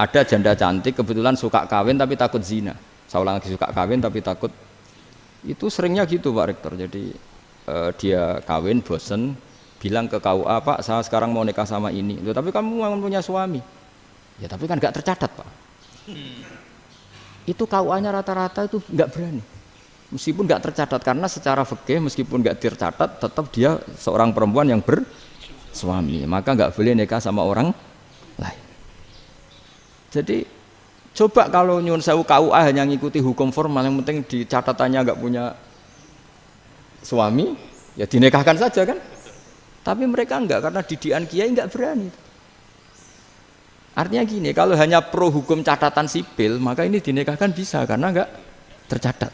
Ada janda cantik kebetulan suka kawin tapi takut zina. Saya ulang lagi, suka kawin tapi takut. Itu seringnya gitu Pak Rektor. Jadi dia kawin bosen, bilang ke KUA, Pak saya sekarang mau nikah sama ini. Loh, tapi kamu mau punya suami. Ya tapi kan nggak tercatat Pak. Itu KUA-nya rata-rata itu nggak berani. Meskipun nggak tercatat karena secara fikih meskipun nggak tercatat tetap dia seorang perempuan yang bersuami, maka nggak boleh nikah sama orang lain. Jadi coba kalau nyun sewu KUA hanya ngikuti hukum formal, yang penting di catatannya nggak punya suami, ya dinikahkan saja kan. Tapi mereka enggak, karena didikan kiai nggak berani. Artinya gini, kalau hanya pro hukum catatan sipil, maka ini dinikahkan bisa karena nggak tercatat.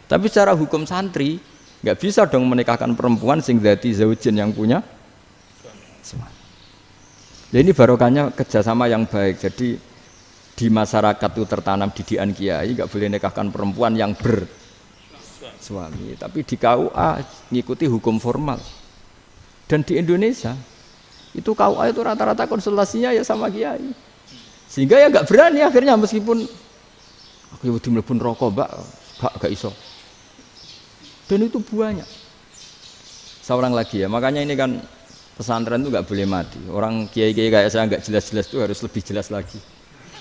Tapi secara hukum santri nggak bisa dong menikahkan perempuan sing dadi zaujin yang punya suami. Jadi barokahnya kerjasama yang baik. Jadi di masyarakat itu tertanam didikan kiai, nggak boleh nikahkan perempuan yang bersuami. Tapi di KUA ngikuti hukum formal. Dan di Indonesia itu KUA itu rata-rata konsultasinya ya sama kiai. Sehingga ya nggak berani akhirnya meskipun aku ya mlebu rokok mbak, gak iso. Dan itu banyak. Seorang lagi ya, makanya ini kan pesantren itu nggak boleh mati. Orang kiai-kiai kayak saya nggak jelas-jelas itu harus lebih jelas lagi.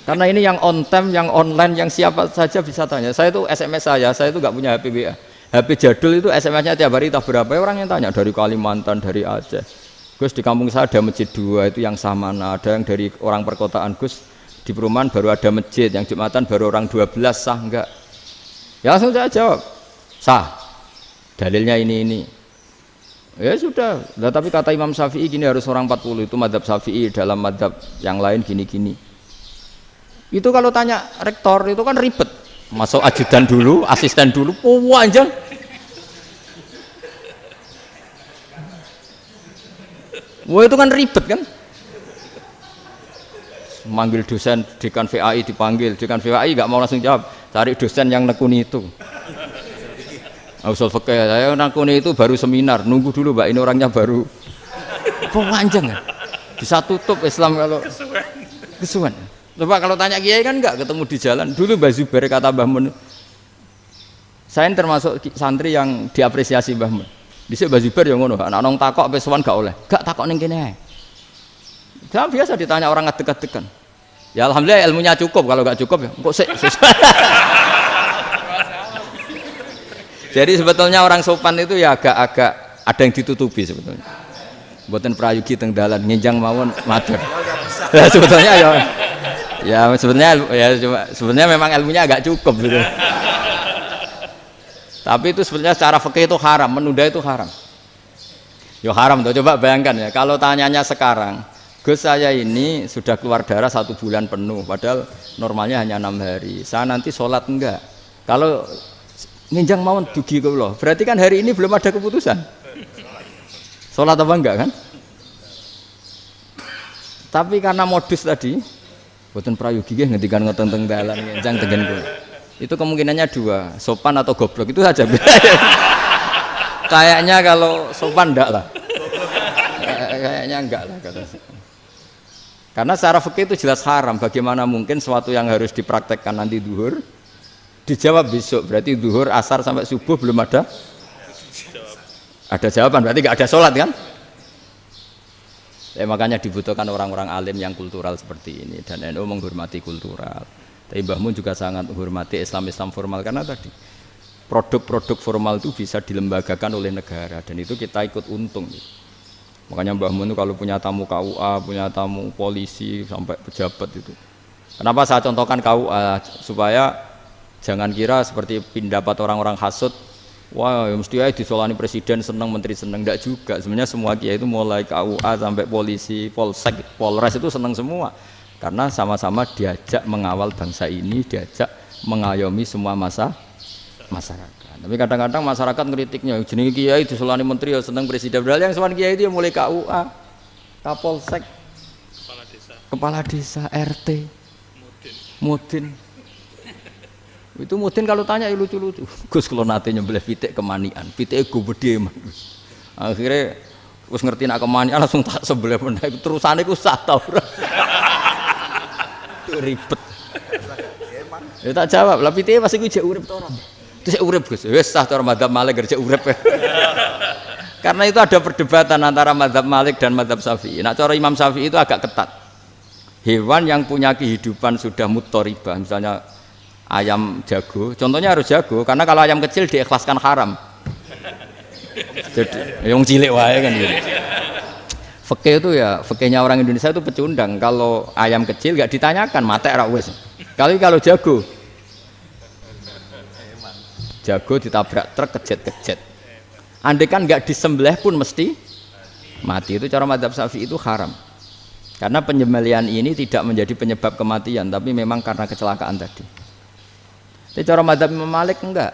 Karena ini yang on time, yang online, yang siapa saja bisa tanya. Saya itu SMS saya itu nggak punya HP WA. HP jadul itu SMS-nya tiap hari tak berapa, orang yang tanya dari Kalimantan, dari Aceh. Gus di kampung saya ada masjid 2 itu yang sah mana, ada yang dari orang perkotaan, Gus di perumahan baru ada masjid, yang Jumatan baru orang 12 sah enggak? Ya langsung saya jawab, sah. Dalilnya ini. Ya sudah, nah, tapi kata Imam Syafi'i gini harus orang 40, itu madzhab Syafi'i, dalam madzhab yang lain gini-gini. Itu kalau tanya rektor itu kan ribet. Masuk ajudan dulu, asisten dulu, panjang. Wah itu kan ribet kan? Manggil dosen, dekan VAI dipanggil, dekan VAI nggak mau langsung jawab, cari dosen yang nekuni itu. Usul fikih, saya nekuni itu baru seminar, nunggu dulu mbak, ini orangnya baru. Panjang kan? Bisa tutup Islam kalau kesuwen. Coba kalau tanya kiai kan enggak ketemu di jalan. Dulu Mbah Zubair kata Mbah Mun. Saya termasuk santri yang diapresiasi Mbah Mun. Dhisik Mbah Zubair ya ngono, anak nong takok pesuwan gak oleh. Gak takok ning kene ae. Jangan biasa ditanya orang ngadeg-adegan. Ya alhamdulillah ilmunya cukup, kalau gak cukup ya kok sik. Jadi sebetulnya orang sopan itu ya agak-agak ada yang ditutupi sebetulnya. Mboten prayogi teng dalan nginjang mawon matur. Ya sebetulnya sebenarnya memang ilmunya agak cukup gitu. Tapi itu sebenarnya secara fikih itu haram, menunda itu haram. Yo haram tuh, coba bayangkan ya, kalau tanyanya sekarang, Gus saya ini sudah keluar darah 1 bulan penuh, padahal normalnya hanya 6 hari. Saya nanti sholat enggak? Kalau nginjang mawon dugi kula, berarti kan hari ini belum ada keputusan. Sholat apa enggak kan? Tapi karena modus tadi, boten prayogi nggih ngendikan ngoten teng dalan nginjang tengen kula. Itu kemungkinannya 2, sopan atau goblok, itu saja. Kayaknya kalau sopan enggak lah. Kayaknya enggak lah kata. Karena secara fikih itu jelas haram. Bagaimana mungkin sesuatu yang harus dipraktekkan nanti duhur dijawab besok, berarti duhur, asar sampai subuh belum ada jawaban, berarti enggak ada sholat kan? Ya, makanya dibutuhkan orang-orang alim yang kultural seperti ini, dan NU menghormati kultural. Tapi Mbah Mun juga sangat menghormati Islam formal, karena tadi produk-produk formal itu bisa dilembagakan oleh negara, dan itu kita ikut untung. Makanya Mbah Mun itu kalau punya tamu KUA, punya tamu polisi sampai pejabat itu. Kenapa saya contohkan KUA? Supaya jangan kira seperti pendapat orang-orang hasud, wah ya mesti aja disolani presiden seneng, menteri seneng. Enggak juga. Sebenarnya semua kiai itu mulai KUA sampai polisi, polsek, polres itu seneng semua. Karena sama-sama diajak mengawal bangsa ini, diajak mengayomi semua masyarakat. Tapi kadang-kadang masyarakat ngeritiknya, jenenge kiai disolani menteri ya seneng presiden. Padahal yang sowan kiai itu ya mulai KUA, Kapolsek, kepala desa, RT, Mudin. Itu Mudin kalau tanya ya lucu-lucu. Gus kalau nate nyembelih pitik kemanian, pitike go gedhe man. Akhirnya wis ngerti nak kemanian langsung tak sebelah meneh. Terusane ku sah ta ora. Ribet. Ya tak jawab, lah pitike pas iku jek urip ta ora? Terus urip Gus. Wis sah cara mazhab Malik kerja urip. Karena itu ada perdebatan antara mazhab Malik dan mazhab Syafi'i. Nah, cara Imam Syafi'i itu agak ketat. Hewan yang punya kehidupan sudah mutharibah, misalnya ayam jago, contohnya harus jago, karena kalau ayam kecil diikhlaskan haram. Jadi yang cilik wae kan gitu. Fikih itu ya, fikihnya orang Indonesia itu pecundang. Kalau ayam kecil nggak ditanyakan, matek ra wis. Kalau jago ditabrak truk kejet-kejet. Andai kan nggak disembelih pun mesti mati. Itu cara mazhab Syafi'i itu haram. Karena penyembelihan ini tidak menjadi penyebab kematian, tapi memang karena kecelakaan tadi. Tapi cara mazhab Imam Malik enggak.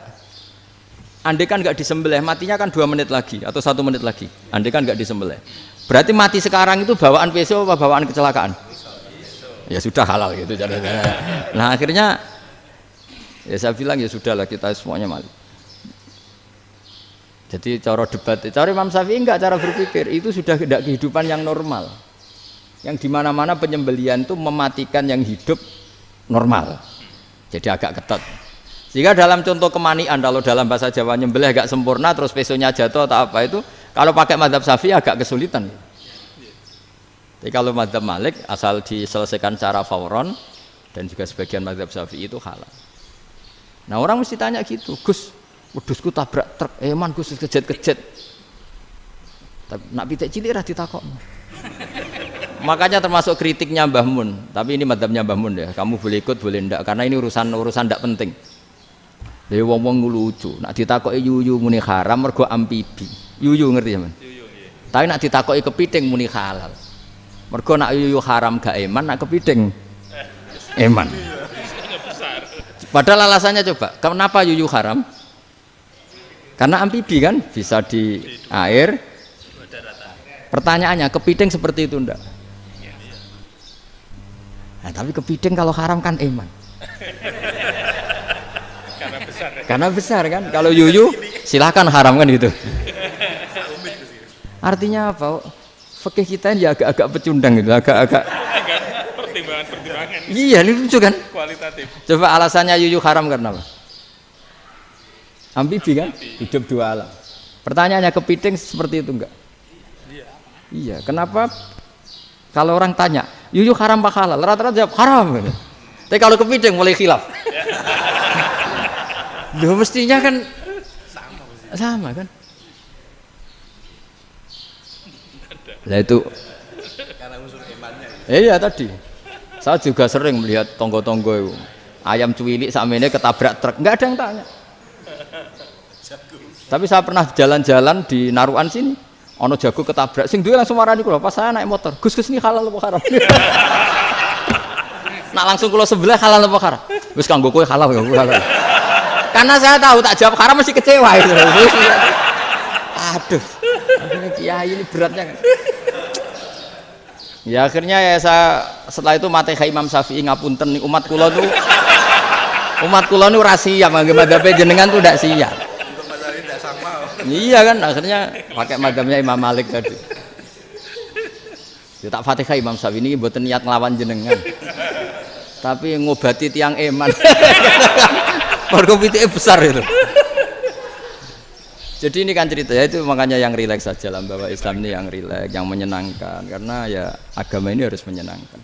Andai kan nggak disembelih, matinya kan 2 menit lagi atau 1 menit lagi. Andai kan nggak disembelih. Berarti mati sekarang itu bawaan pisau apa bawaan kecelakaan? Ya sudah halal gitu caranya. Nah akhirnya ya saya bilang ya sudahlah kita semuanya mati. Jadi cara debat, cara Imam Syafi'i enggak, cara berpikir itu sudah tidak kehidupan yang normal. Yang dimana-mana penyembelihan itu mematikan yang hidup normal. Jadi agak ketat. Sehingga dalam contoh kemanian, kalau dalam bahasa Jawa nyembelih agak sempurna terus pesonya jatuh atau apa itu, kalau pakai mazhab Syafi'i agak kesulitan. Jadi kalau mazhab Malik asal diselesaikan secara fauron, dan juga sebagian mazhab Syafi'i itu halal. Nah orang mesti tanya gitu, Gus, wedhusku tabrak truk, man Gus kejet-kejet. Tapi nak pitik cilik ra ditakokno. Makanya termasuk kritiknya Mbah Mun, tapi ini mazhabnya Mbah Mun ya. Kamu boleh ikut boleh ndak, karena ini urusan ndak penting. Lha wong-wong lucu, nak ditakoki yuyu muni haram mergo amfibi. Yuyu ngerti ya, Man? Yuyu nggih. Tapi nak ditakoki kepiting muni halal. Mergo nak yuyu haram gak eman, nak kepiting eman. Padahal alasannya coba, kenapa yuyu haram? Karena amfibi kan, bisa di air. Pertanyaannya, kepiting seperti itu enggak? Nah, tapi kepiting kalau haram kan eman. Karena besar kan. Kalau yuyu silahkan haram kan gitu. Artinya apa? fikih kita ini ya agak-agak pecundang gitu, agak-agak pertimbangan. Iya, ini lucu kan? Kualitatif. Coba alasannya yuyu haram karena apa? Ambibi kan? Hidup dua alam. Pertanyaannya kepiting seperti itu enggak? Iya. Kenapa? Kalau orang tanya, yuyu haram apa halal? Rata-rata jawab haram. Tapi kalau kepiting mulai khilaf. Loh mestinya kan sama kan? Nah itu Karena unsur imannya. iya tadi saya juga sering melihat tonggo-tonggo itu ayam cuwilik sakmene ketabrak truk, nggak ada yang tanya. Tapi saya pernah jalan-jalan di Naruan sini, ono jago ketabrak, sing duwe langsung marani kula pas saya naik motor, Gus ini halal apa haram? Nak langsung kula sebelah halal apa haram? Wis kanggo kowe halal ya halal. Karena saya tahu tak jawab haram mesti kecewa itu. Aduh, akhirnya kiai ini beratnya kan. Ya akhirnya ya saya setelah itu Mateka Imam Syafi'i ngapunten nih umat kula nu rahasia mangke madzhabe jenengan tuh ndak siap. Untuk mazhab ini tidak sama. Iya kan akhirnya pakai madzhabnya Imam Malik tadi. Ya tak Fatihah Imam Syafi'i ini mboten niat nglawan jenengan. Tapi ngobati tiang eman. Mergo pitike besar itu. Jadi ini kan cerita ya itu makanya yang rileks saja lah bahwa Islam ini yang rileks, yang menyenangkan karena ya agama ini harus menyenangkan.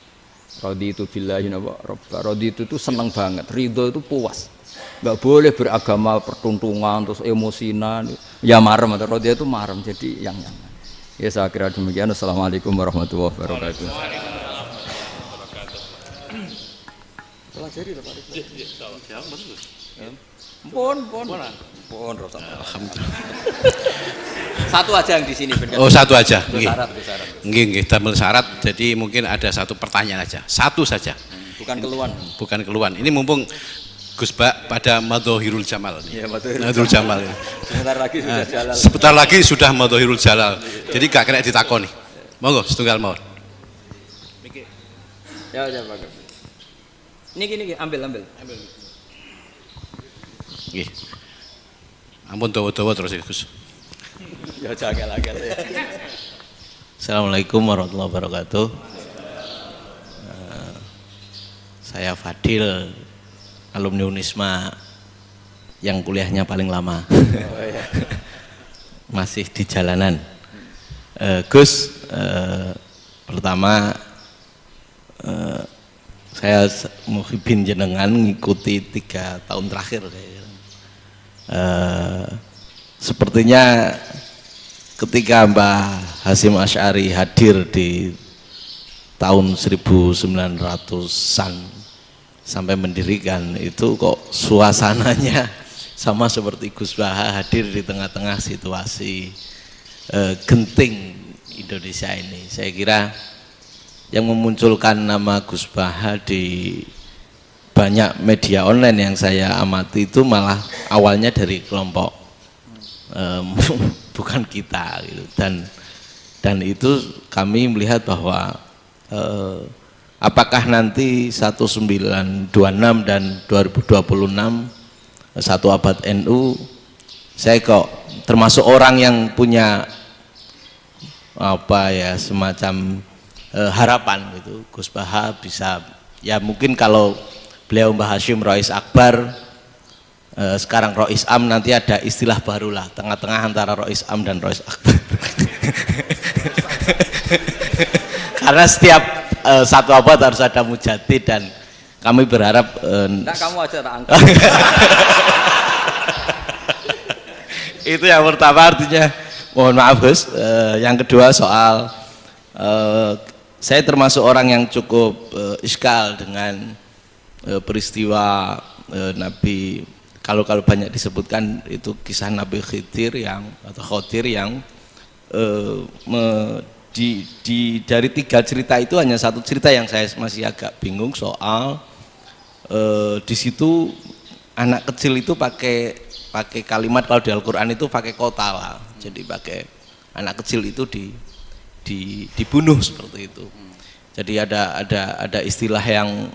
Raditu billahi robba. Raditu itu senang banget, ridho itu puas. Enggak boleh beragama pertuntungan terus emosinan. Ya marem atau raditu itu marem jadi yang nyaman. Ya saya kira demikian. Assalamualaikum warahmatullahi wabarakatuh. Pelajari lah Pak. Pun Alhamdulillah. Satu aja yang di sini benar. Oh, satu aja. Nggih. Syarat. Nggih, damel syarat. Jadi mungkin ada satu pertanyaan aja. Satu saja. Bukan keluhan. Bukan keluhan. Ini mumpung Gus Bak pada Madhahirul Jamal nih. Iya, Madhahirul Jamal. Sebentar lagi sudah jalan. Sebentar lagi sudah Madhahirul Jalal. Jadi gak kena ditakoni. Monggo setunggal mawon. Ya, Pak. Niki ambil. Nggih. Ampun dawa-dawa terus Gus. Ya jangan lagi ya. Assalamualaikum warahmatullahi wabarakatuh. Saya Fadil, alumni Unisma yang kuliahnya paling lama. Masih di jalanan. Gus, pertama saya muhibin jenengan ngikuti 3 tahun terakhir. Sepertinya ketika Mbah Hasyim Asy'ari hadir di tahun 1900-an sampai mendirikan itu kok suasananya sama seperti Gus Baha hadir di tengah-tengah situasi genting Indonesia ini. Saya kira yang memunculkan nama Gus Baha di banyak media online yang saya amati itu malah awalnya dari kelompok bukan kita gitu. Dan itu kami melihat bahwa apakah nanti 1926 dan 2026 satu abad NU, saya kok termasuk orang yang punya apa ya semacam harapan gitu Gus Baha bisa ya mungkin kalau beliau Mbah Hasyim Rois Akbar, sekarang Rois Am, nanti ada istilah baru lah tengah-tengah antara Rois Am dan Rois Akbar. Karena setiap satu abad harus ada mujadid dan kami berharap enggak kamu aja tak angkat. Itu yang pertama, artinya mohon maaf Gus. Yang kedua soal saya termasuk orang yang cukup iskal dengan peristiwa Nabi, kalau banyak disebutkan itu kisah Nabi Khidir yang atau Khodir yang dari 3 cerita itu hanya satu cerita yang saya masih agak bingung soal di situ anak kecil itu pakai kalimat, kalau di Al-Quran itu pakai kota lah, jadi pakai anak kecil itu dibunuh seperti itu. Jadi ada istilah yang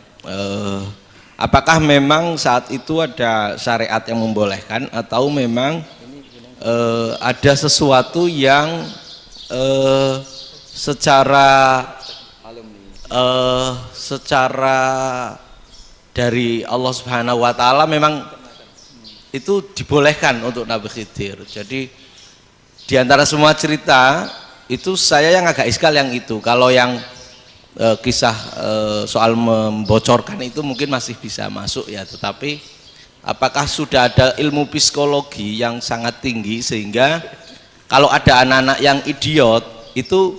apakah memang saat itu ada syariat yang membolehkan atau memang ada sesuatu yang secara dari Allah Subhanahu wa taala memang itu dibolehkan untuk Nabi Khidir. Jadi di antara semua cerita itu saya yang agak iskal yang itu. Kalau yang kisah soal membocorkan itu mungkin masih bisa masuk ya, tetapi apakah sudah ada ilmu psikologi yang sangat tinggi sehingga kalau ada anak-anak yang idiot itu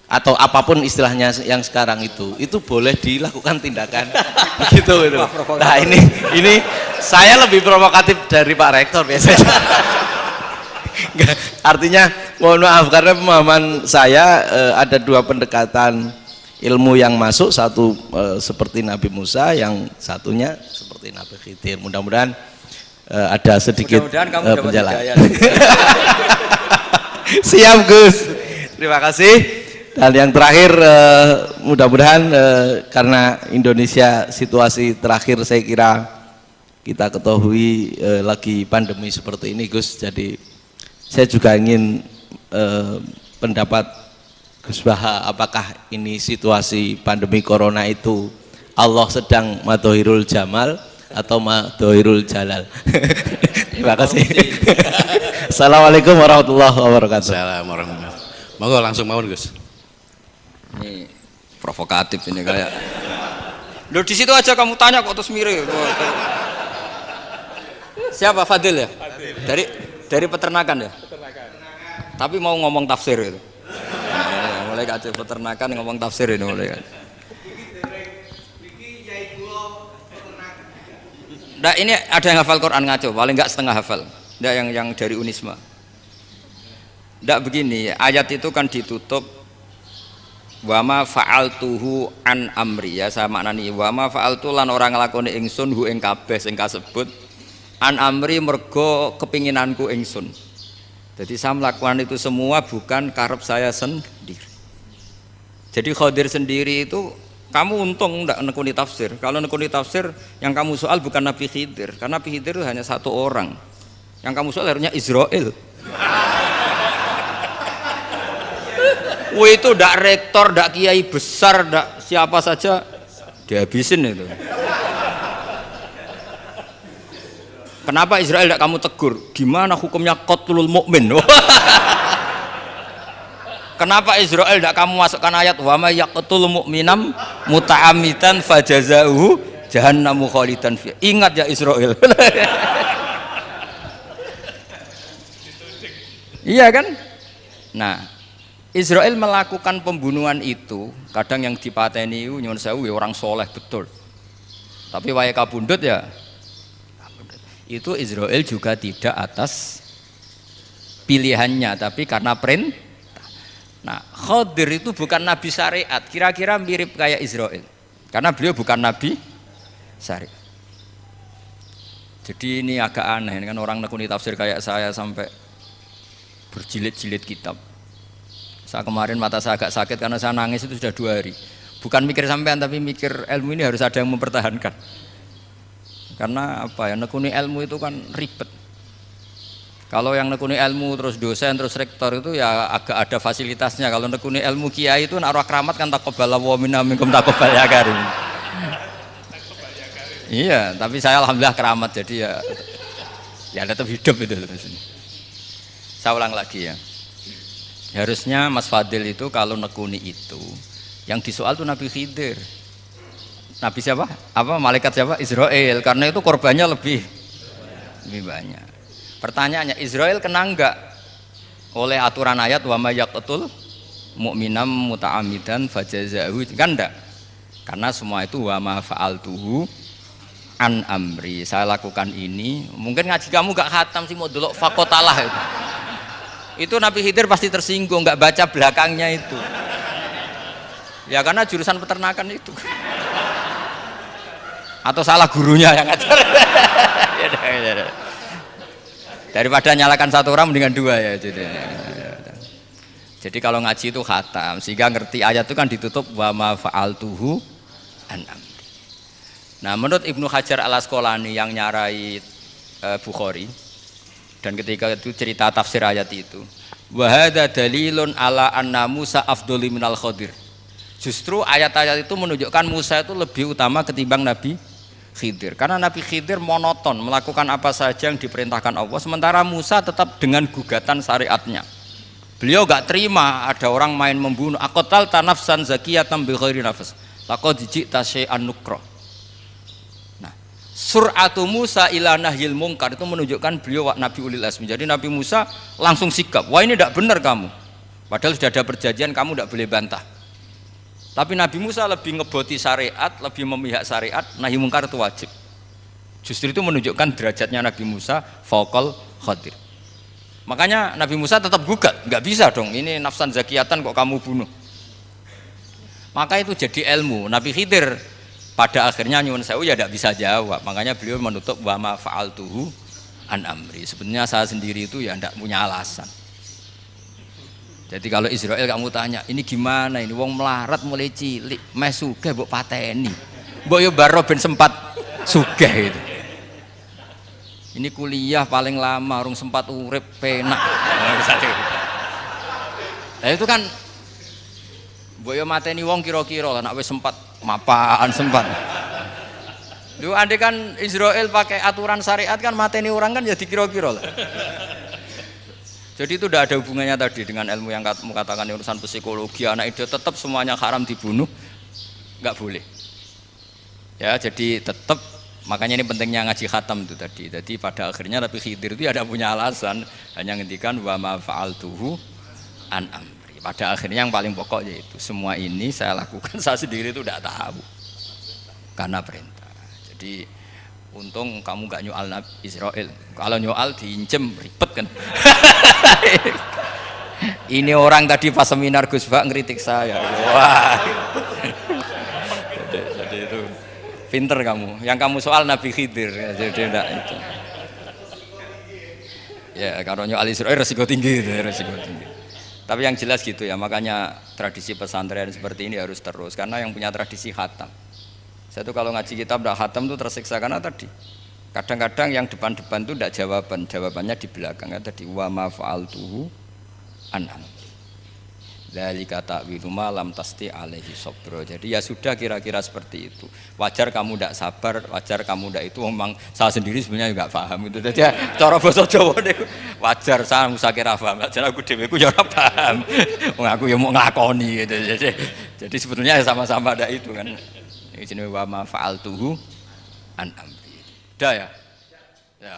atau apapun istilahnya yang sekarang itu boleh dilakukan tindakan begitu itu. Nah ini saya lebih provokatif dari Pak Rektor biasanya. Artinya mohon maaf karena pemahaman saya ada dua pendekatan ilmu yang masuk, satu seperti Nabi Musa, yang satunya seperti Nabi Khidir. Mudah-mudahan ada sedikit penjelasan. Siap Gus, terima kasih. Dan yang terakhir mudah-mudahan karena Indonesia situasi terakhir saya kira kita ketahui lagi pandemi seperti ini Gus, jadi saya juga ingin pendapat Gus Baha, apakah ini situasi pandemi corona itu Allah sedang madhohirul jamal atau madhohirul jalal? Terima kasih. Assalamualaikum warahmatullahi wabarakatuh. Assalamualaikum warahmatullahi wabarakatuh. Monggo langsung mawon Gus. Ini provokatif ini kayak. Loh di situ aja kamu tanya kok terus mirip. Siapa Fadil ya? Fadil. Dari peternakan ya? Peternakan. Tapi mau ngomong tafsir itu. Mulai kacau peternakan ngomong tafsir ini mulai kan. Nah ini ada yang hafal Quran ngaco, paling enggak setengah hafal. Enggak yang dari Unisma. Enggak begini, ayat itu kan ditutup wama fa'altuhu an amri, ya saya maknani wama fa'altu lan orang nglakoni ingsun hu ing kabeh sing kasebut an amri mergo kepinginanku ingsun. Jadi saya melakukan itu semua bukan karep saya sendiri. Jadi Khadir sendiri itu kamu untung enggak nekuni tafsir. Kalau nekuni tafsir yang kamu soal bukan Nabi Khidir, karena Nabi Khidir itu hanya satu orang. Yang kamu soal harusnya Israel. Itu ndak rektor, ndak kiai besar, ndak siapa saja dihabisin itu. Kenapa Israel ndak kamu tegur? Gimana hukumnya qatlul mukmin? Kenapa Israel ndak kamu masukkan ayat wa may yaqtul mu'minam muta'ammidan fajazauhu jahannamu khalidan fi. Ingat ya Israel. Iya kan? Nah, Israel melakukan pembunuhan itu, kadang yang dipateni nyuwun sewu orang soleh betul. Tapi wae kabundut ya. Itu Israel juga tidak atas pilihannya, tapi karena perintah. Nah, Khadir itu bukan nabi syariat, kira-kira mirip kayak Israel. Karena beliau bukan nabi syariat. Jadi ini agak aneh, ini kan orang nekuni tafsir kayak saya sampai berjilid-jilid kitab. Saya kemarin mata saya agak sakit karena saya nangis itu sudah 2 hari. Bukan mikir sampean tapi mikir ilmu ini harus ada yang mempertahankan. Karena apa ya, nekuni ilmu itu kan ribet. Kalau yang nekuni ilmu terus dosen terus rektor itu ya agak ada fasilitasnya. Kalau nekuni ilmu kiai itu naruh keramat kan taqabbala wa minna minkum taqabbal ya karim. Iya, tapi saya alhamdulillah keramat jadi ya tetap hidup itu terus. Saya ulang lagi ya. Harusnya Mas Fadil itu kalau nekuni itu yang disoal tuh Nabi Khidir. Nabi siapa? Apa malaikat siapa? Israel. Karena itu korbannya lebih banyak. Pertanyaannya, Israel kena enggak oleh aturan ayat wa may yaqtul mu'minam muta'ammidan fajazahu? Kan enggak. Karena semua itu wa ma fa'altuhu an amri. Saya lakukan ini. Mungkin ngaji kamu enggak khatam sih mau delok fakotalah itu. Itu Nabi Khidir pasti tersinggung, nggak baca belakangnya itu. Ya karena jurusan peternakan itu. Atau salah gurunya yang ngajar. Daripada nyalakan satu orang mendingan 2 ya. Jadi kalau ngaji itu khatam, sehingga ngerti ayat itu kan ditutup wa ma fa'altuhu an amri. Nah menurut Ibnu Hajar al-Asqalani yang nyarai Bukhari, dan ketika itu cerita tafsir ayat itu, Wa hadza dalilun ala anna Musa afdhali minal Khadir. Justru ayat-ayat itu menunjukkan Musa itu lebih utama ketimbang Nabi Khidir. Karena Nabi Khidir monoton melakukan apa saja yang diperintahkan Allah, sementara Musa tetap dengan gugatan syariatnya. Beliau gak terima ada orang main membunuh. Aqtal tanafsan zakiyatan bi ghairi nafs. Laqad ji'ta syai'an nukra. Nah, sur'atu Musa ila nahyil munkar itu menunjukkan beliau Nabi ulil azmi. Jadi Nabi Musa langsung sikap, wah ini tidak benar kamu. Padahal sudah ada perjanjian, kamu tidak boleh bantah. Tapi Nabi Musa lebih ngeboti syariat, lebih memihak syariat, nahi mungkar itu wajib. Justru itu menunjukkan derajatnya Nabi Musa fauqal Khadir. Makanya Nabi Musa tetap gugat, nggak bisa dong, ini nafsan zakiyatan kok kamu bunuh. Maka itu jadi ilmu. Nabi Khidir pada akhirnya nyuwun sewu ya tidak bisa jawab. Makanya beliau menutup wa ma fa'altuhu an amri. Sebenarnya saya sendiri itu ya tidak punya alasan. Jadi kalau Israel kamu tanya, ini gimana ini wong melarat mulai cilik, meh sugih mbok pateni. Mbok yo baro ben sempat sugih itu. Ini kuliah paling lama urung sempat urip penak. Nah itu kan mbok yo mateni wong kira-kira nek wis sempat mapan sempat. Lho andai kan Israel pakai aturan syariat kan mateni orang kan ya dikira-kira lah. Jadi itu tidak ada hubungannya tadi dengan ilmu yang kamu katakan urusan psikologi, anak itu tetap semuanya haram dibunuh, nggak boleh. Ya jadi tetap, makanya ini pentingnya ngaji khatam itu tadi. Jadi pada akhirnya Nabi Khidir itu ada punya alasan, hanya ngendikan wa ma fa'altuhu an amri. Pada akhirnya yang paling pokok yaitu semua ini saya lakukan, saya sendiri itu tidak tahu karena perintah. Jadi untung kamu gak nyoal Israel. Kalau nyoal diinjem ribet kan. Ini orang tadi pas seminar Gus Bak ngeritik saya. Wah. Jadi itu pinter kamu. Yang kamu soal Nabi Khidir. Jadi enggak itu. Ya kalau nyoal Israel resiko tinggi itu, resiko tinggi. Tapi yang jelas gitu ya. Makanya tradisi pesantren seperti ini harus terus karena yang punya tradisi khatam. Saya tuh kalau ngaji kitab tidak khatam tuh tersiksa karena tadi kadang-kadang yang depan-depan tuh tidak jawabannya di belakang kan tadi wa ma fa'altuhu an amri. Dzalika ta'wilu ma lam tasti alaihi sabra. Jadi ya sudah kira-kira seperti itu. Wajar kamu tidak sabar, wajar kamu tidak itu memang saya sendiri sebenarnya enggak paham itu. Jadi ya, cara basa Jawa niku wajar saya usah kira paham. Jadi aku dhewe ku ya ora paham. Wong aku ya mau nglakoni gitu. Jadi sebetulnya sama-sama ada itu kan. Ini wa ma fa'altuhu an amri. Dah ya? Ya.